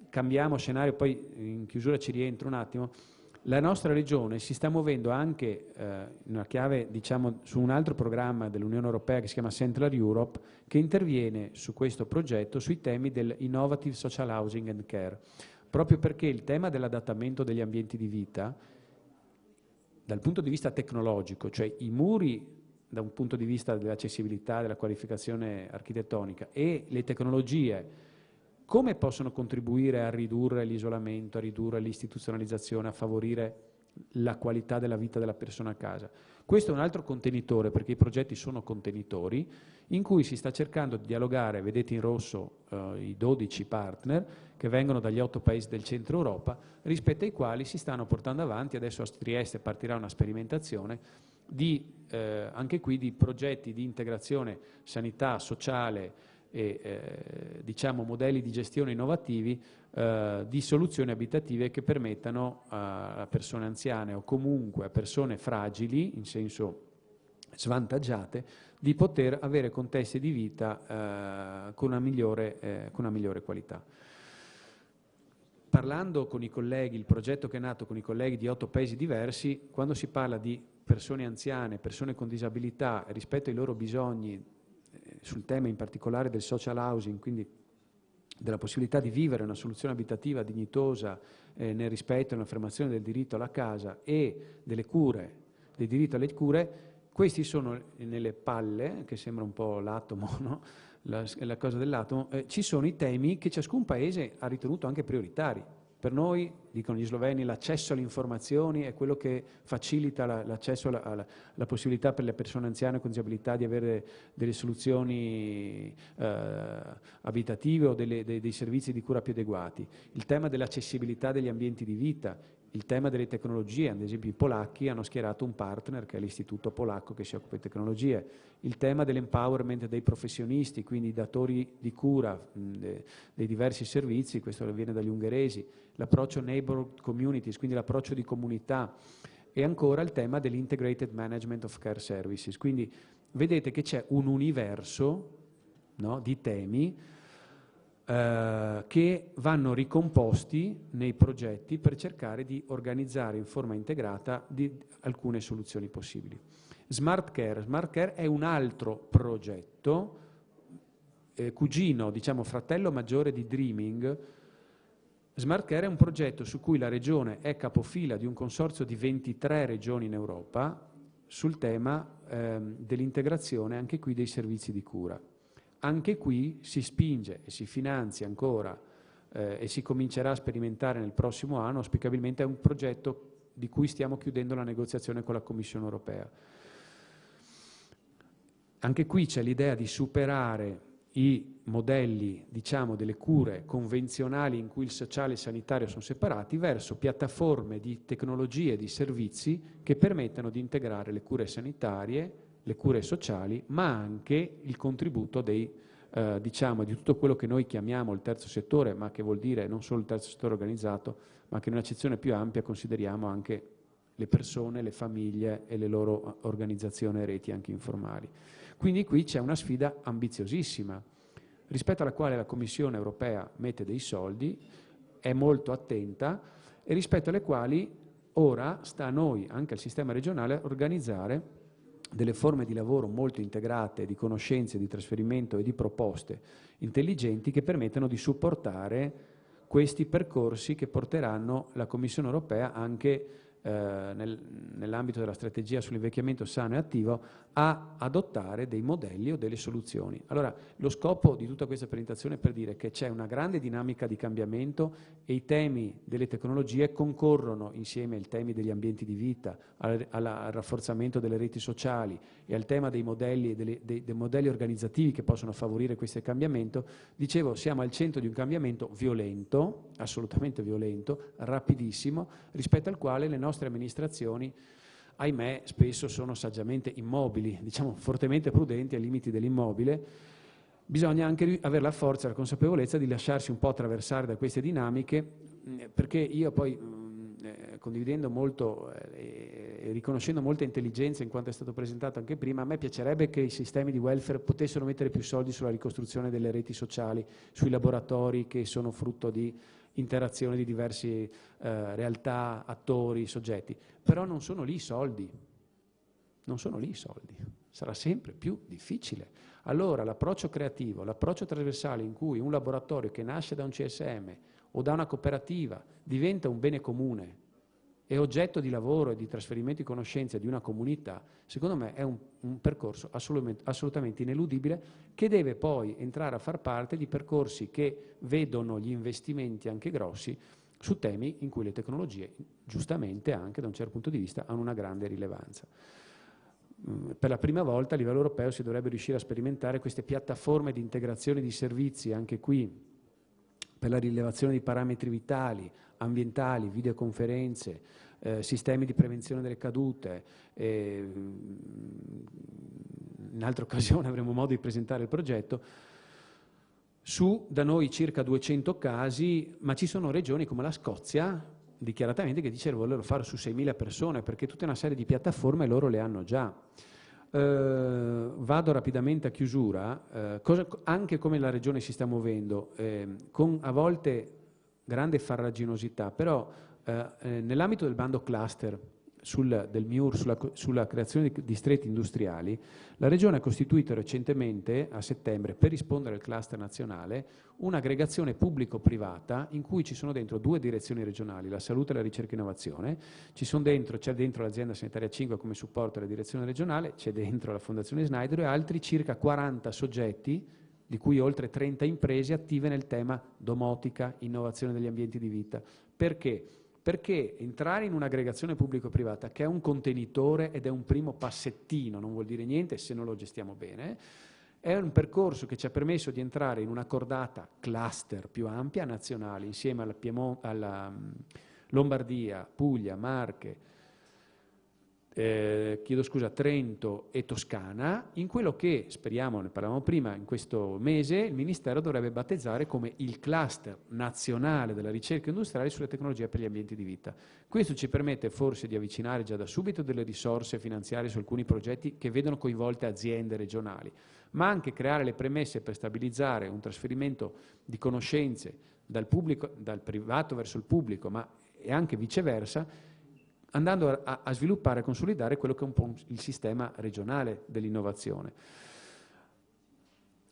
cambiamo scenario, poi in chiusura ci rientro un attimo. La nostra regione si sta muovendo anche in una chiave, diciamo, su un altro programma dell'Unione Europea che si chiama Central Europe, che interviene su questo progetto sui temi del Innovative Social Housing and Care, proprio perché il tema dell'adattamento degli ambienti di vita, dal punto di vista tecnologico, cioè i muri da un punto di vista dell'accessibilità, della qualificazione architettonica, e le tecnologie, come possono contribuire a ridurre l'isolamento, a ridurre l'istituzionalizzazione, a favorire la qualità della vita della persona a casa. Questo è un altro contenitore, perché i progetti sono contenitori, in cui si sta cercando di dialogare, vedete in rosso i 12 partner che vengono dagli 8 paesi del centro Europa, rispetto ai quali si stanno portando avanti, adesso a Trieste partirà una sperimentazione, anche qui di progetti di integrazione sanità, sociale, e diciamo modelli di gestione innovativi di soluzioni abitative che permettano a persone anziane o comunque a persone fragili, in senso svantaggiate, di poter avere contesti di vita con una migliore qualità. Parlando con i colleghi, il progetto che è nato con i colleghi di 8 paesi diversi, quando si parla di persone anziane, persone con disabilità rispetto ai loro bisogni, sul tema in particolare del social housing, quindi della possibilità di vivere una soluzione abitativa dignitosa nel rispetto e nell'affermazione del diritto alla casa e delle cure, del diritto alle cure, questi sono nelle palle, che sembra un po' l'atomo, no? La cosa dell'atomo, ci sono i temi che ciascun paese ha ritenuto anche prioritari. Per noi, dicono gli sloveni, l'accesso alle informazioni è quello che facilita l'accesso alla possibilità per le persone anziane con disabilità di avere delle soluzioni abitative o dei servizi di cura più adeguati. Il tema dell'accessibilità degli ambienti di vita, il tema delle tecnologie, ad esempio i polacchi hanno schierato un partner che è l'Istituto Polacco che si occupa di tecnologie, il tema dell'empowerment dei professionisti, quindi i datori di cura dei diversi servizi, questo viene dagli ungheresi, l'approccio neighborhood communities, quindi l'approccio di comunità, e ancora il tema dell'integrated management of care services. Quindi vedete che c'è un universo, no, di temi che vanno ricomposti nei progetti per cercare di organizzare in forma integrata alcune soluzioni possibili. Smart Care. Smart Care è un altro progetto, cugino, diciamo fratello maggiore di Dreaming. Smart Care è un progetto su cui la Regione è capofila di un consorzio di 23 regioni in Europa sul tema dell'integrazione anche qui dei servizi di cura. Anche qui si spinge e si finanzia ancora e si comincerà a sperimentare nel prossimo anno, auspicabilmente è un progetto di cui stiamo chiudendo la negoziazione con la Commissione europea. Anche qui c'è l'idea di superare i modelli, diciamo, delle cure convenzionali in cui il sociale e il sanitario sono separati verso piattaforme di tecnologie e di servizi che permettano di integrare le cure sanitarie, le cure sociali, ma anche il contributo dei, diciamo, di tutto quello che noi chiamiamo il terzo settore, ma che vuol dire non solo il terzo settore organizzato, ma che in un'accezione più ampia consideriamo anche le persone, le famiglie e le loro organizzazioni e reti anche informali. Quindi qui c'è una sfida ambiziosissima, rispetto alla quale la Commissione europea mette dei soldi, è molto attenta e rispetto alle quali ora sta a noi, anche al sistema regionale, organizzare delle forme di lavoro molto integrate, di conoscenze, di trasferimento e di proposte intelligenti che permettano di supportare questi percorsi che porteranno la Commissione europea anche nell'ambito della strategia sull'invecchiamento sano e attivo a adottare dei modelli o delle soluzioni. Allora, lo scopo di tutta questa presentazione è per dire che c'è una grande dinamica di cambiamento e i temi delle tecnologie concorrono insieme ai temi degli ambienti di vita, al rafforzamento delle reti sociali e al tema dei modelli, dei modelli organizzativi che possono favorire questo cambiamento. Dicevo, siamo al centro di un cambiamento violento, assolutamente violento, rapidissimo, rispetto al quale le nostre amministrazioni, ahimè, spesso sono saggiamente immobili, diciamo fortemente prudenti ai limiti dell'immobile. Bisogna anche avere la forza e la consapevolezza di lasciarsi un po' attraversare da queste dinamiche, perché io poi, condividendo molto e riconoscendo molta intelligenza in quanto è stato presentato anche prima, a me piacerebbe che i sistemi di welfare potessero mettere più soldi sulla ricostruzione delle reti sociali, sui laboratori che sono frutto di interazione di diverse realtà, attori, soggetti. Però non sono lì i soldi, non sono lì i soldi, sarà sempre più difficile. Allora l'approccio creativo, l'approccio trasversale in cui un laboratorio che nasce da un CSM o da una cooperativa diventa un bene comune e oggetto di lavoro e di trasferimento di conoscenze di una comunità, secondo me è un percorso assolutamente ineludibile che deve poi entrare a far parte di percorsi che vedono gli investimenti anche grossi su temi in cui le tecnologie, giustamente anche da un certo punto di vista, hanno una grande rilevanza. Per la prima volta a livello europeo si dovrebbe riuscire a sperimentare queste piattaforme di integrazione di servizi, anche qui per la rilevazione di parametri vitali, ambientali, videoconferenze, sistemi di prevenzione delle cadute. In altra occasione avremo modo di presentare il progetto. Su da noi circa 200 casi, ma ci sono regioni come la Scozia, dichiaratamente, che dice che vogliono farlo su 6.000 persone, perché tutta una serie di piattaforme loro le hanno già. Vado rapidamente a chiusura, anche come la Regione si sta muovendo, con a volte grande farraginosità, però nell'ambito del bando cluster del MIUR sulla creazione di distretti industriali, la Regione ha costituito recentemente, a settembre, per rispondere al cluster nazionale, un'aggregazione pubblico-privata in cui ci sono dentro 2 direzioni regionali, la salute e la ricerca e innovazione, c'è dentro l'azienda sanitaria 5 come supporto alla direzione regionale, c'è dentro la Fondazione Schneider e altri circa 40 soggetti, di cui oltre 30 imprese attive nel tema domotica, innovazione degli ambienti di vita. Perché? Perché entrare in un'aggregazione pubblico-privata che è un contenitore ed è un primo passettino, non vuol dire niente se non lo gestiamo bene, è un percorso che ci ha permesso di entrare in una cordata cluster più ampia, nazionale, insieme alla Lombardia, Puglia, Marche, Trento e Toscana, in quello che, speriamo, ne parlavamo prima, in questo mese il Ministero dovrebbe battezzare come il cluster nazionale della ricerca industriale sulle tecnologie per gli ambienti di vita. Questo ci permette forse di avvicinare già da subito delle risorse finanziarie su alcuni progetti che vedono coinvolte aziende regionali, ma anche creare le premesse per stabilizzare un trasferimento di conoscenze dal privato verso il pubblico, ma e anche viceversa, andando a sviluppare e consolidare quello che è un po' il sistema regionale dell'innovazione.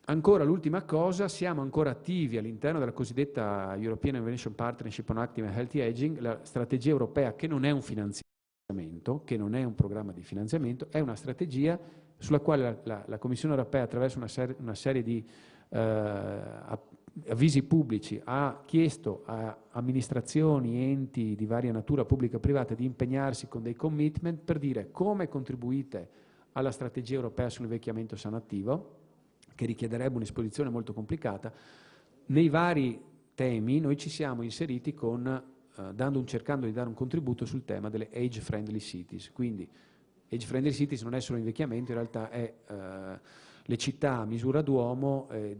Ancora l'ultima cosa, siamo ancora attivi all'interno della cosiddetta European Innovation Partnership on Active and Healthy Aging, la strategia europea che non è un finanziamento, che non è un programma di finanziamento, è una strategia sulla quale la Commissione europea, attraverso una serie di avvisi pubblici, ha chiesto a amministrazioni, enti di varia natura pubblica e privata di impegnarsi con dei commitment per dire come contribuite alla strategia europea sull'invecchiamento sano attivo, che richiederebbe un'esposizione molto complicata. Nei vari temi noi ci siamo inseriti cercando di dare un contributo sul tema delle age-friendly cities. Quindi age-friendly cities non è solo invecchiamento, in realtà è le città a misura d'uomo e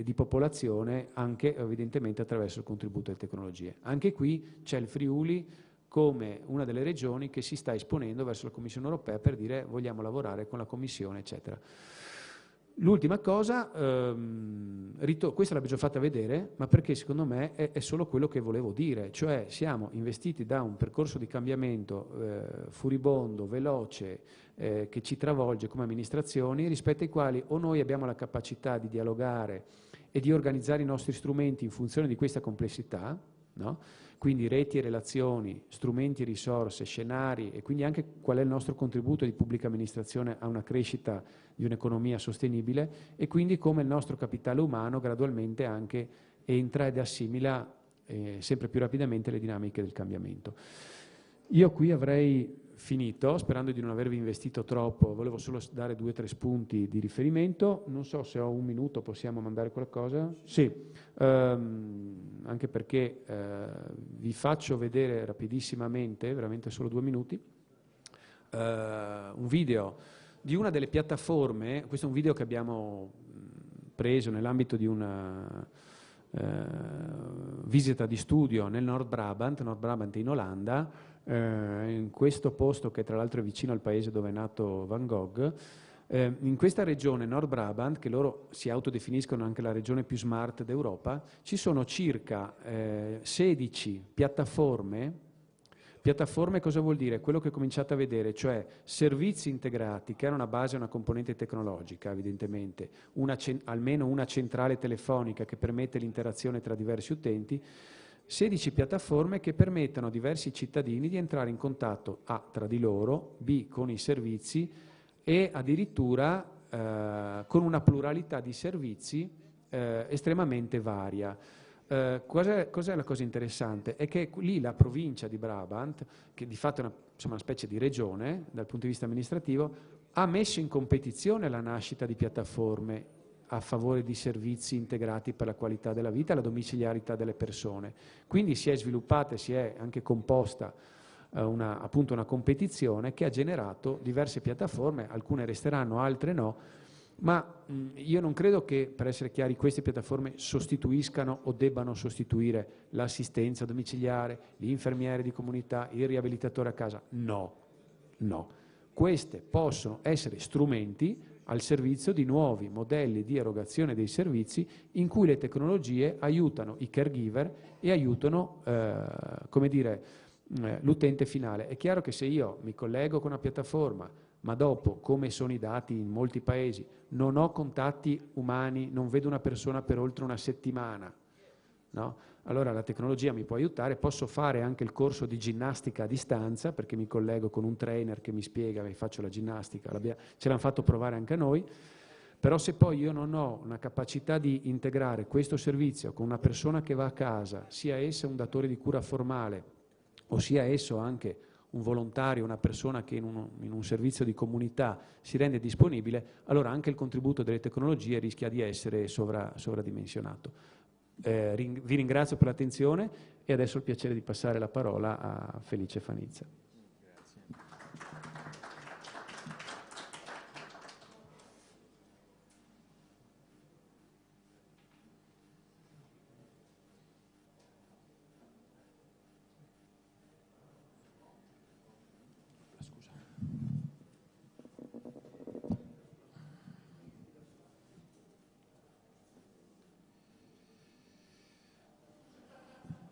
di popolazione, anche evidentemente attraverso il contributo delle tecnologie. Anche qui c'è il Friuli come una delle regioni che si sta esponendo verso la Commissione europea per dire vogliamo lavorare con la Commissione, eccetera. L'ultima cosa, questa l'abbiamo già fatta vedere, ma perché secondo me è solo quello che volevo dire, cioè siamo investiti da un percorso di cambiamento furibondo, veloce, che ci travolge come amministrazioni, rispetto ai quali o noi abbiamo la capacità di dialogare e di organizzare i nostri strumenti in funzione di questa complessità, no? Quindi reti e relazioni, strumenti e risorse, scenari, e quindi anche qual è il nostro contributo di pubblica amministrazione a una crescita di un'economia sostenibile, e quindi come il nostro capitale umano gradualmente anche entra ed assimila sempre più rapidamente le dinamiche del cambiamento. Io qui avrei finito, sperando di non avervi investito troppo, volevo solo dare 2 o 3 spunti di riferimento. Non so se ho un minuto, possiamo mandare qualcosa? Sì, anche perché vi faccio vedere rapidissimamente, veramente solo 2 minuti, un video di una delle piattaforme. Questo è un video che abbiamo preso nell'ambito di una visita di studio nel Nord Brabant in Olanda, in questo posto che tra l'altro è vicino al paese dove è nato Van Gogh. In questa regione Nord Brabant, che loro si autodefiniscono anche la regione più smart d'Europa, ci sono circa 16 piattaforme. Piattaforme cosa vuol dire? Quello che cominciate a vedere, cioè servizi integrati che hanno una base e una componente tecnologica, evidentemente, almeno una centrale telefonica che permette l'interazione tra diversi utenti, 16 piattaforme che permettono a diversi cittadini di entrare in contatto A tra di loro, B con i servizi e addirittura con una pluralità di servizi estremamente varia. Cos'è la cosa interessante? È che lì la provincia di Brabant, che di fatto è una specie di regione dal punto di vista amministrativo, ha messo in competizione la nascita di piattaforme a favore di servizi integrati per la qualità della vita e la domiciliarità delle persone. Quindi si è sviluppata e si è anche composta appunto una competizione che ha generato diverse piattaforme, alcune resteranno, altre no, ma io non credo che, per essere chiari, queste piattaforme sostituiscano o debbano sostituire l'assistenza domiciliare, l'infermiere di comunità, il riabilitatore a casa. No, no. Queste possono essere strumenti al servizio di nuovi modelli di erogazione dei servizi in cui le tecnologie aiutano i caregiver e aiutano, come dire, l'utente finale. È chiaro che se io mi collego con una piattaforma, ma dopo, come sono i dati in molti paesi, non ho contatti umani, non vedo una persona per oltre una settimana, no? Allora la tecnologia mi può aiutare, posso fare anche il corso di ginnastica a distanza, perché mi collego con un trainer che mi spiega, mi faccio la ginnastica, ce l'hanno fatto provare anche a noi, però se poi io non ho una capacità di integrare questo servizio con una persona che va a casa, sia essa un datore di cura formale, o sia esso anche un volontario, una persona che in un servizio di comunità si rende disponibile, allora anche il contributo delle tecnologie rischia di essere sovradimensionato. Vi ringrazio per l'attenzione e adesso ho il piacere di passare la parola a Felice Fanizza.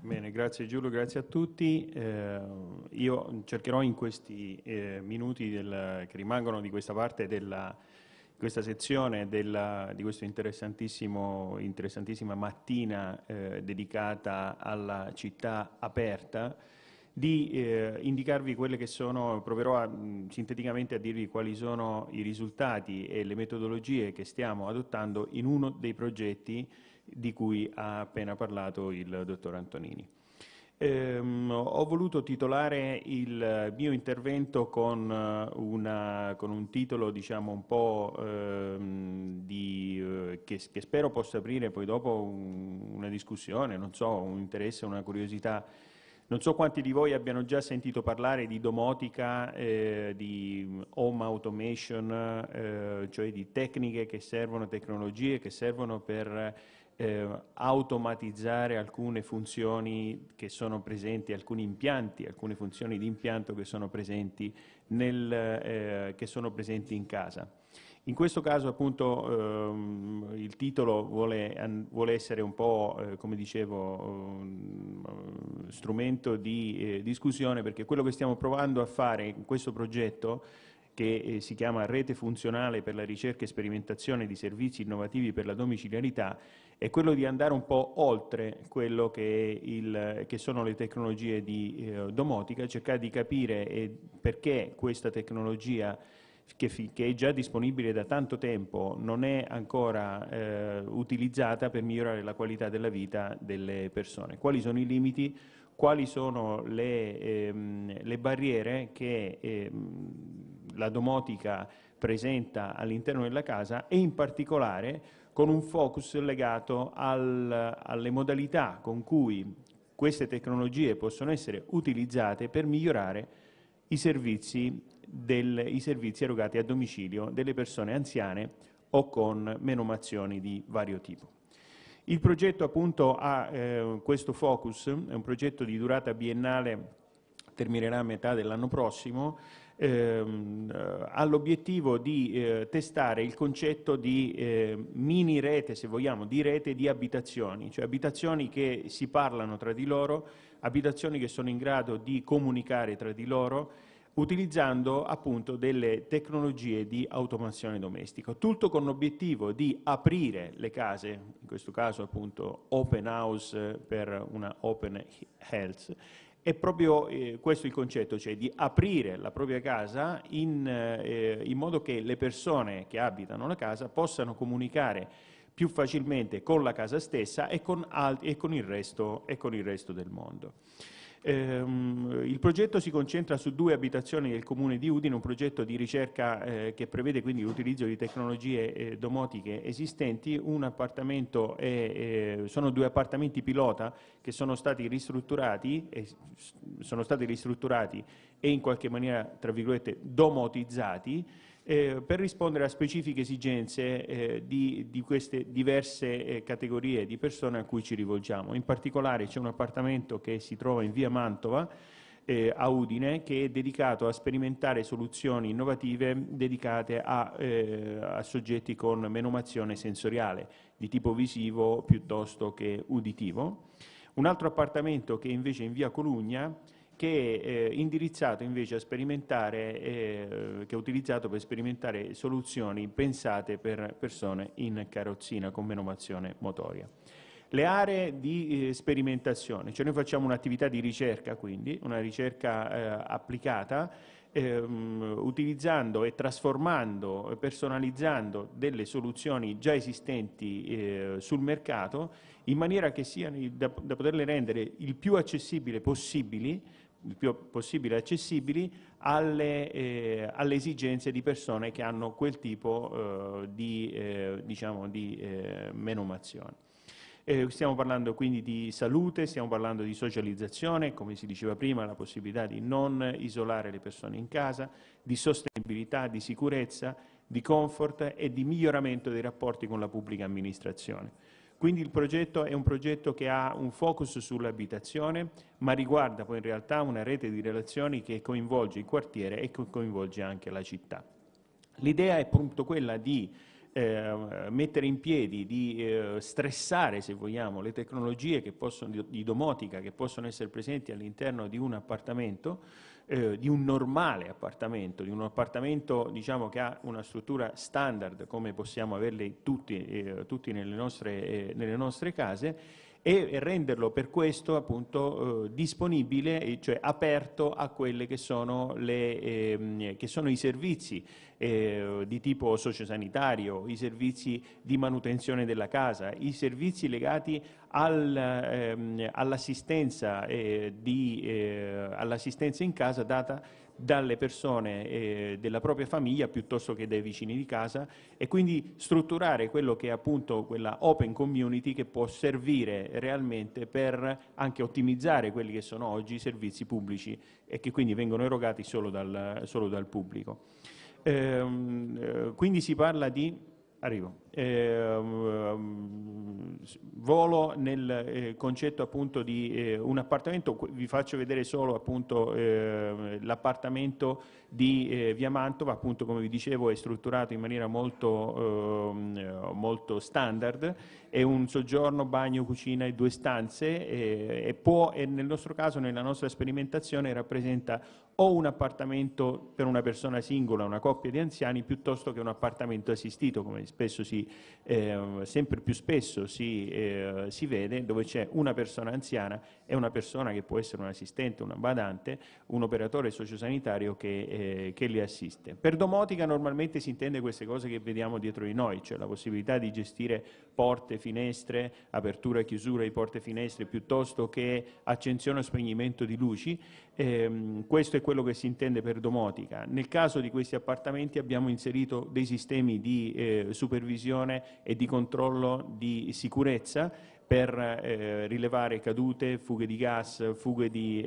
Bene, Grazie Giulio, grazie a tutti. Io cercherò in questi minuti che rimangono di questa parte questa sezione di questa interessantissima mattina dedicata alla città aperta, di indicarvi quelle che sono, proverò sinteticamente a dirvi quali sono i risultati e le metodologie che stiamo adottando in uno dei progetti di cui ha appena parlato il dottor Antonini. Ho voluto titolare il mio intervento con un titolo, diciamo, un po' che spero possa aprire poi dopo una discussione, non so, un interesse, una curiosità. Non so quanti di voi abbiano già sentito parlare di domotica, di home automation, cioè di tecniche che servono, tecnologie che servono per automatizzare alcune funzioni che sono presenti, alcuni impianti, alcune funzioni di impianto che sono presenti in casa. In questo caso appunto il titolo vuole essere un po', come dicevo, strumento di discussione, perché quello che stiamo provando a fare in questo progetto, che si chiama Rete funzionale per la ricerca e sperimentazione di servizi innovativi per la domiciliarità, è quello di andare un po' oltre quello che sono le tecnologie di domotica, cercare di capire perché questa tecnologia che è già disponibile da tanto tempo non è ancora utilizzata per migliorare la qualità della vita delle persone. Quali sono i limiti? Quali sono le barriere che la domotica presenta all'interno della casa, e in particolare con un focus legato alle modalità con cui queste tecnologie possono essere utilizzate per migliorare i servizi erogati a domicilio delle persone anziane o con menomazioni di vario tipo. Il progetto appunto ha questo focus, è un progetto di durata biennale, terminerà a metà dell'anno prossimo, ha l'obiettivo di testare il concetto di mini rete, se vogliamo, di rete di abitazioni, cioè abitazioni che si parlano tra di loro, abitazioni che sono in grado di comunicare tra di loro, utilizzando appunto delle tecnologie di automazione domestica, tutto con l'obiettivo di aprire le case, in questo caso appunto open house per una open health. È proprio questo il concetto, cioè di aprire la propria casa in modo che le persone che abitano la casa possano comunicare più facilmente con la casa stessa e con il resto del mondo. Il progetto si concentra su 2 abitazioni del comune di Udine, un progetto di ricerca che prevede quindi l'utilizzo di tecnologie domotiche esistenti. Un appartamento sono 2 appartamenti pilota che sono stati ristrutturati e in qualche maniera, tra virgolette, domotizzati, per rispondere a specifiche esigenze di queste diverse categorie di persone a cui ci rivolgiamo. In particolare c'è un appartamento che si trova in via Mantova, a Udine, che è dedicato a sperimentare soluzioni innovative dedicate a soggetti con menomazione sensoriale, di tipo visivo piuttosto che uditivo. Un altro appartamento che è invece in via Colugna, che è indirizzato invece a sperimentare, che è utilizzato per sperimentare soluzioni pensate per persone in carrozzina con menomazione motoria. Le aree di sperimentazione, cioè noi facciamo un'attività di ricerca, quindi una ricerca applicata, utilizzando e trasformando, personalizzando delle soluzioni già esistenti sul mercato, in maniera che siano da poterle rendere il più possibile accessibili alle esigenze di persone che hanno quel tipo di menomazione. Stiamo parlando quindi di salute, stiamo parlando di socializzazione, come si diceva prima, la possibilità di non isolare le persone in casa, di sostenibilità, di sicurezza, di comfort e di miglioramento dei rapporti con la pubblica amministrazione. Quindi il progetto è un progetto che ha un focus sull'abitazione, ma riguarda poi in realtà una rete di relazioni che coinvolge il quartiere e che coinvolge anche la città. L'idea è appunto quella di mettere in piedi, di stressare, se vogliamo, le tecnologie che di domotica che possono essere presenti all'interno di un appartamento, di un normale appartamento, di un appartamento diciamo che ha una struttura standard come possiamo averle tutti nelle nostre case, e renderlo per questo appunto disponibile, cioè aperto a quelle che sono i servizi di tipo sociosanitario, i servizi di manutenzione della casa, i servizi legati all'assistenza in casa data dalle persone della propria famiglia piuttosto che dai vicini di casa, e quindi strutturare quello che è appunto quella open community che può servire realmente per anche ottimizzare quelli che sono oggi i servizi pubblici e che quindi vengono erogati solo dal pubblico. Quindi si parla di volo nel concetto appunto di un appartamento. Vi faccio vedere solo appunto l'appartamento di Via Mantova, appunto come vi dicevo è strutturato in maniera molto standard, è un soggiorno, bagno, cucina e 2 stanze e nel nostro caso, nella nostra sperimentazione, rappresenta o un appartamento per una persona singola, una coppia di anziani, piuttosto che un appartamento assistito, come sempre più spesso si vede, dove c'è una persona anziana e una persona che può essere un assistente, una badante, un operatore sociosanitario che li assiste. Per domotica normalmente si intende queste cose che vediamo dietro di noi, cioè la possibilità di gestire porte, finestre, apertura e chiusura di porte e finestre, piuttosto che accensione o spegnimento di luci. Questo è quello che si intende per domotica. Nel caso di questi appartamenti abbiamo inserito dei sistemi di supervisione e di controllo di sicurezza per rilevare cadute, fughe di gas, fughe di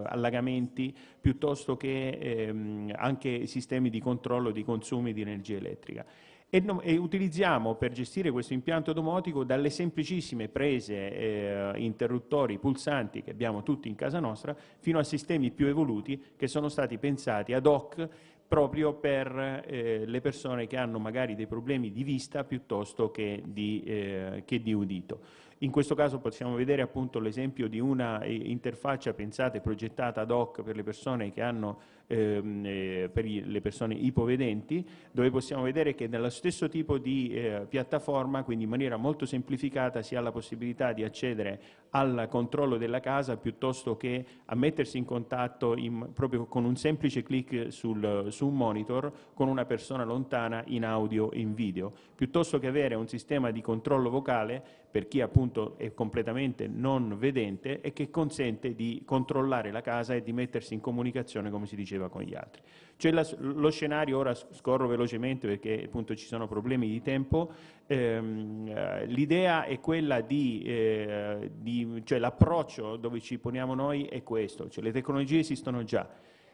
allagamenti, piuttosto che anche sistemi di controllo di consumi di energia elettrica. E utilizziamo per gestire questo impianto domotico dalle semplicissime prese interruttori pulsanti che abbiamo tutti in casa nostra fino a sistemi più evoluti che sono stati pensati ad hoc proprio per le persone che hanno magari dei problemi di vista piuttosto che di udito. In questo caso possiamo vedere appunto l'esempio di una interfaccia pensata e progettata ad hoc per le persone che hanno le persone ipovedenti, dove possiamo vedere che nello stesso tipo di piattaforma, quindi in maniera molto semplificata, si ha la possibilità di accedere al controllo della casa piuttosto che a mettersi in contatto proprio con un semplice clic su un monitor con una persona lontana in audio e in video, piuttosto che avere un sistema di controllo vocale per chi appunto è completamente non vedente e che consente di controllare la casa e di mettersi in comunicazione, come si diceva, con gli altri. Cioè lo scenario, ora scorro velocemente perché appunto ci sono problemi di tempo, l'idea è quella cioè l'approccio dove ci poniamo noi è questo, cioè le tecnologie esistono già,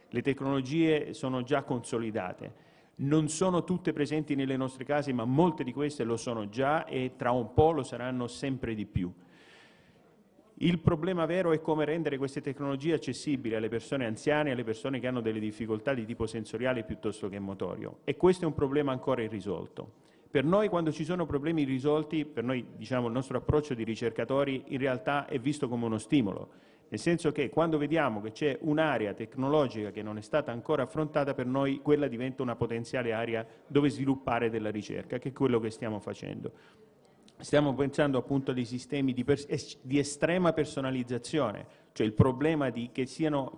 le tecnologie sono già consolidate. Non sono tutte presenti nelle nostre case, ma molte di queste lo sono già e tra un po' lo saranno sempre di più. Il problema vero è come rendere queste tecnologie accessibili alle persone anziane e alle persone che hanno delle difficoltà di tipo sensoriale piuttosto che motorio. E questo è un problema ancora irrisolto. Per noi, quando ci sono problemi irrisolti, per noi, diciamo, il nostro approccio di ricercatori in realtà è visto come uno stimolo. Nel senso che quando vediamo che c'è un'area tecnologica che non è stata ancora affrontata, per noi quella diventa una potenziale area dove sviluppare della ricerca, che è quello che stiamo facendo. Stiamo pensando appunto a dei sistemi di estrema personalizzazione, cioè il problema che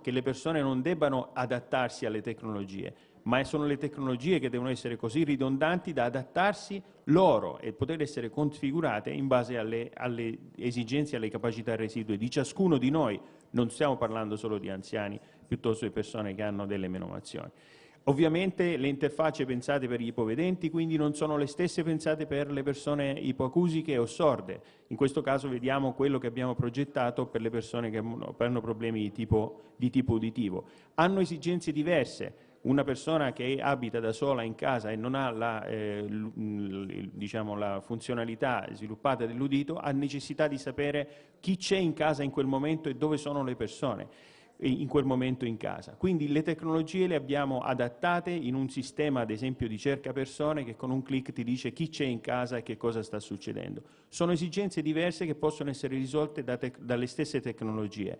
le persone non debbano adattarsi alle tecnologie, ma sono le tecnologie che devono essere così ridondanti da adattarsi loro e poter essere configurate in base alle esigenze e alle capacità residue di ciascuno di noi. Non stiamo parlando solo di anziani, piuttosto di persone che hanno delle menomazioni. Ovviamente le interfacce pensate per gli ipovedenti quindi non sono le stesse pensate per le persone ipoacusiche o sorde. In questo caso vediamo quello che abbiamo progettato per le persone che hanno problemi di tipo uditivo. Hanno esigenze diverse. Una persona che abita da sola in casa e non ha la funzionalità sviluppata dell'udito ha necessità di sapere chi c'è in casa in quel momento e dove sono le persone. in quel momento in casa. Quindi le tecnologie le abbiamo adattate in un sistema, ad esempio, di cerca persone che con un clic ti dice chi c'è in casa e che cosa sta succedendo. Sono esigenze diverse che possono essere risolte dalle stesse tecnologie.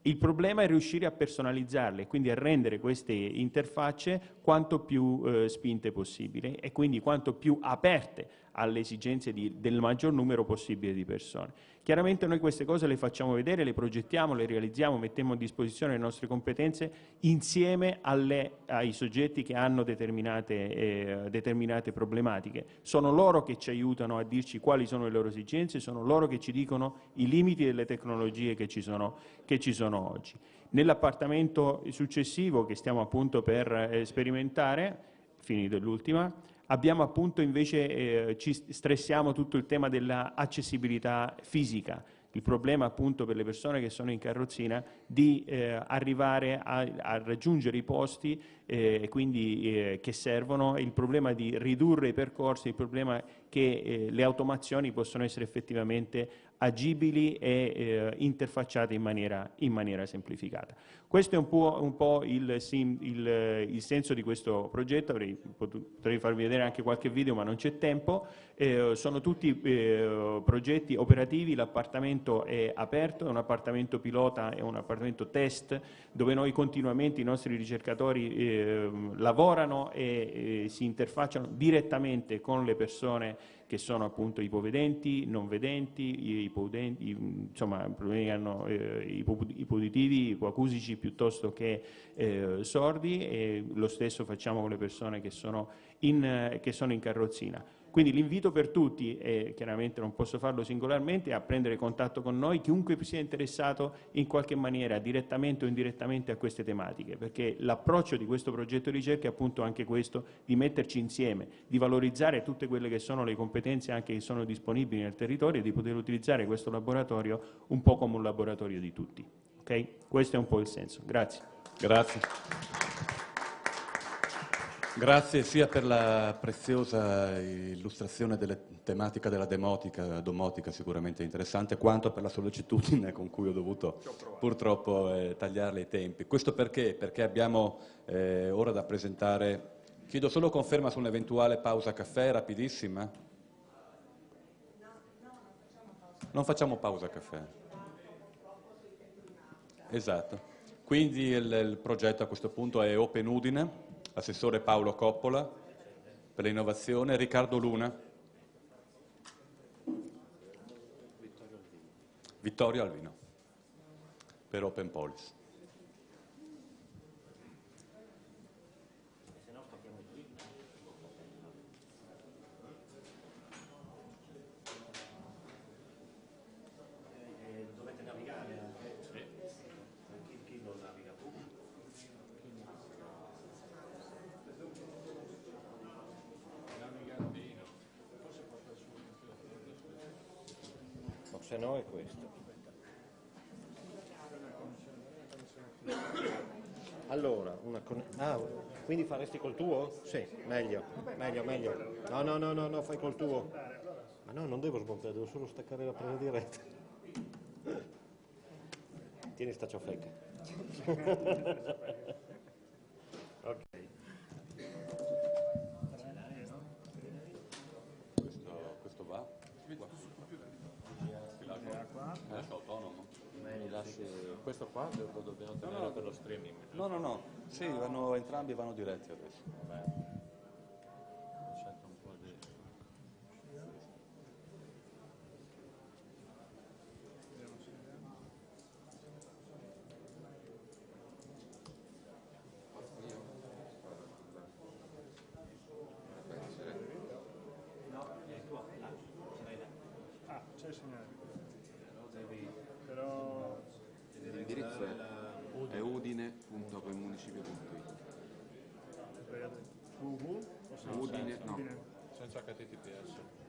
Il problema è riuscire a personalizzarle, quindi a rendere queste interfacce quanto più spinte possibile e quindi quanto più aperte alle esigenze del maggior numero possibile di persone. Chiaramente noi queste cose le facciamo vedere, le progettiamo, le realizziamo, mettiamo a disposizione le nostre competenze insieme ai soggetti che hanno determinate problematiche. Sono loro che ci aiutano a dirci quali sono le loro esigenze, sono loro che ci dicono i limiti delle tecnologie che ci sono oggi. Nell'appartamento successivo che stiamo appunto per sperimentare, finito l'ultima, abbiamo appunto invece, ci stressiamo tutto il tema dell'accessibilità fisica, il problema appunto per le persone che sono in carrozzina di arrivare a raggiungere i posti quindi che servono, il problema di ridurre i percorsi, il problema che le automazioni possono essere effettivamente agibili e interfacciate in maniera semplificata. Questo è un po' il senso di questo progetto, potrei farvi vedere anche qualche video ma non c'è tempo, sono tutti progetti operativi, l'appartamento è aperto, è un appartamento pilota, è un appartamento test dove noi continuamente i nostri ricercatori lavorano e si interfacciano direttamente con le persone che sono appunto ipovedenti, non vedenti, insomma problemi che hanno ipoditivi, ipoacusici piuttosto che sordi, e lo stesso facciamo con le persone che sono in carrozzina. Quindi l'invito per tutti, e chiaramente non posso farlo singolarmente, è a prendere contatto con noi, chiunque sia interessato in qualche maniera, direttamente o indirettamente, a queste tematiche, perché l'approccio di questo progetto di ricerca è appunto anche questo, di metterci insieme, di valorizzare tutte quelle che sono le competenze anche che sono disponibili nel territorio e di poter utilizzare questo laboratorio un po' come un laboratorio di tutti. Ok? Questo è un po' il senso. Grazie. Grazie. Grazie sia per la preziosa illustrazione delle tematiche della domotica sicuramente interessante, quanto per la sollecitudine con cui ho dovuto purtroppo tagliarle i tempi. Questo perché? Perché abbiamo ora da presentare, chiedo solo conferma su un'eventuale pausa caffè, rapidissima. Non facciamo pausa caffè. Esatto. Quindi il progetto a questo punto è Open Udine. Assessore Paolo Coppola per l'innovazione, Riccardo Luna, Vittorio Alvino per Open Policy. Dovete navigare? Chi lo naviga? Se no è questo. Allora, quindi faresti col tuo? Sì, meglio. No, fai col tuo. Ma no, non devo smontare, devo solo staccare la presa diretta. Tieni sta ciofecca. Ok. Questo va? Lascia autonomo. Questo qua lo dobbiamo tenere per lo streaming. No. Sì, entrambi vanno diretti adesso. Sento un po' di... C'è il segnale. Però L'indirizzo è udine.comunicipio.it. Udine, no. Senza HTTPS.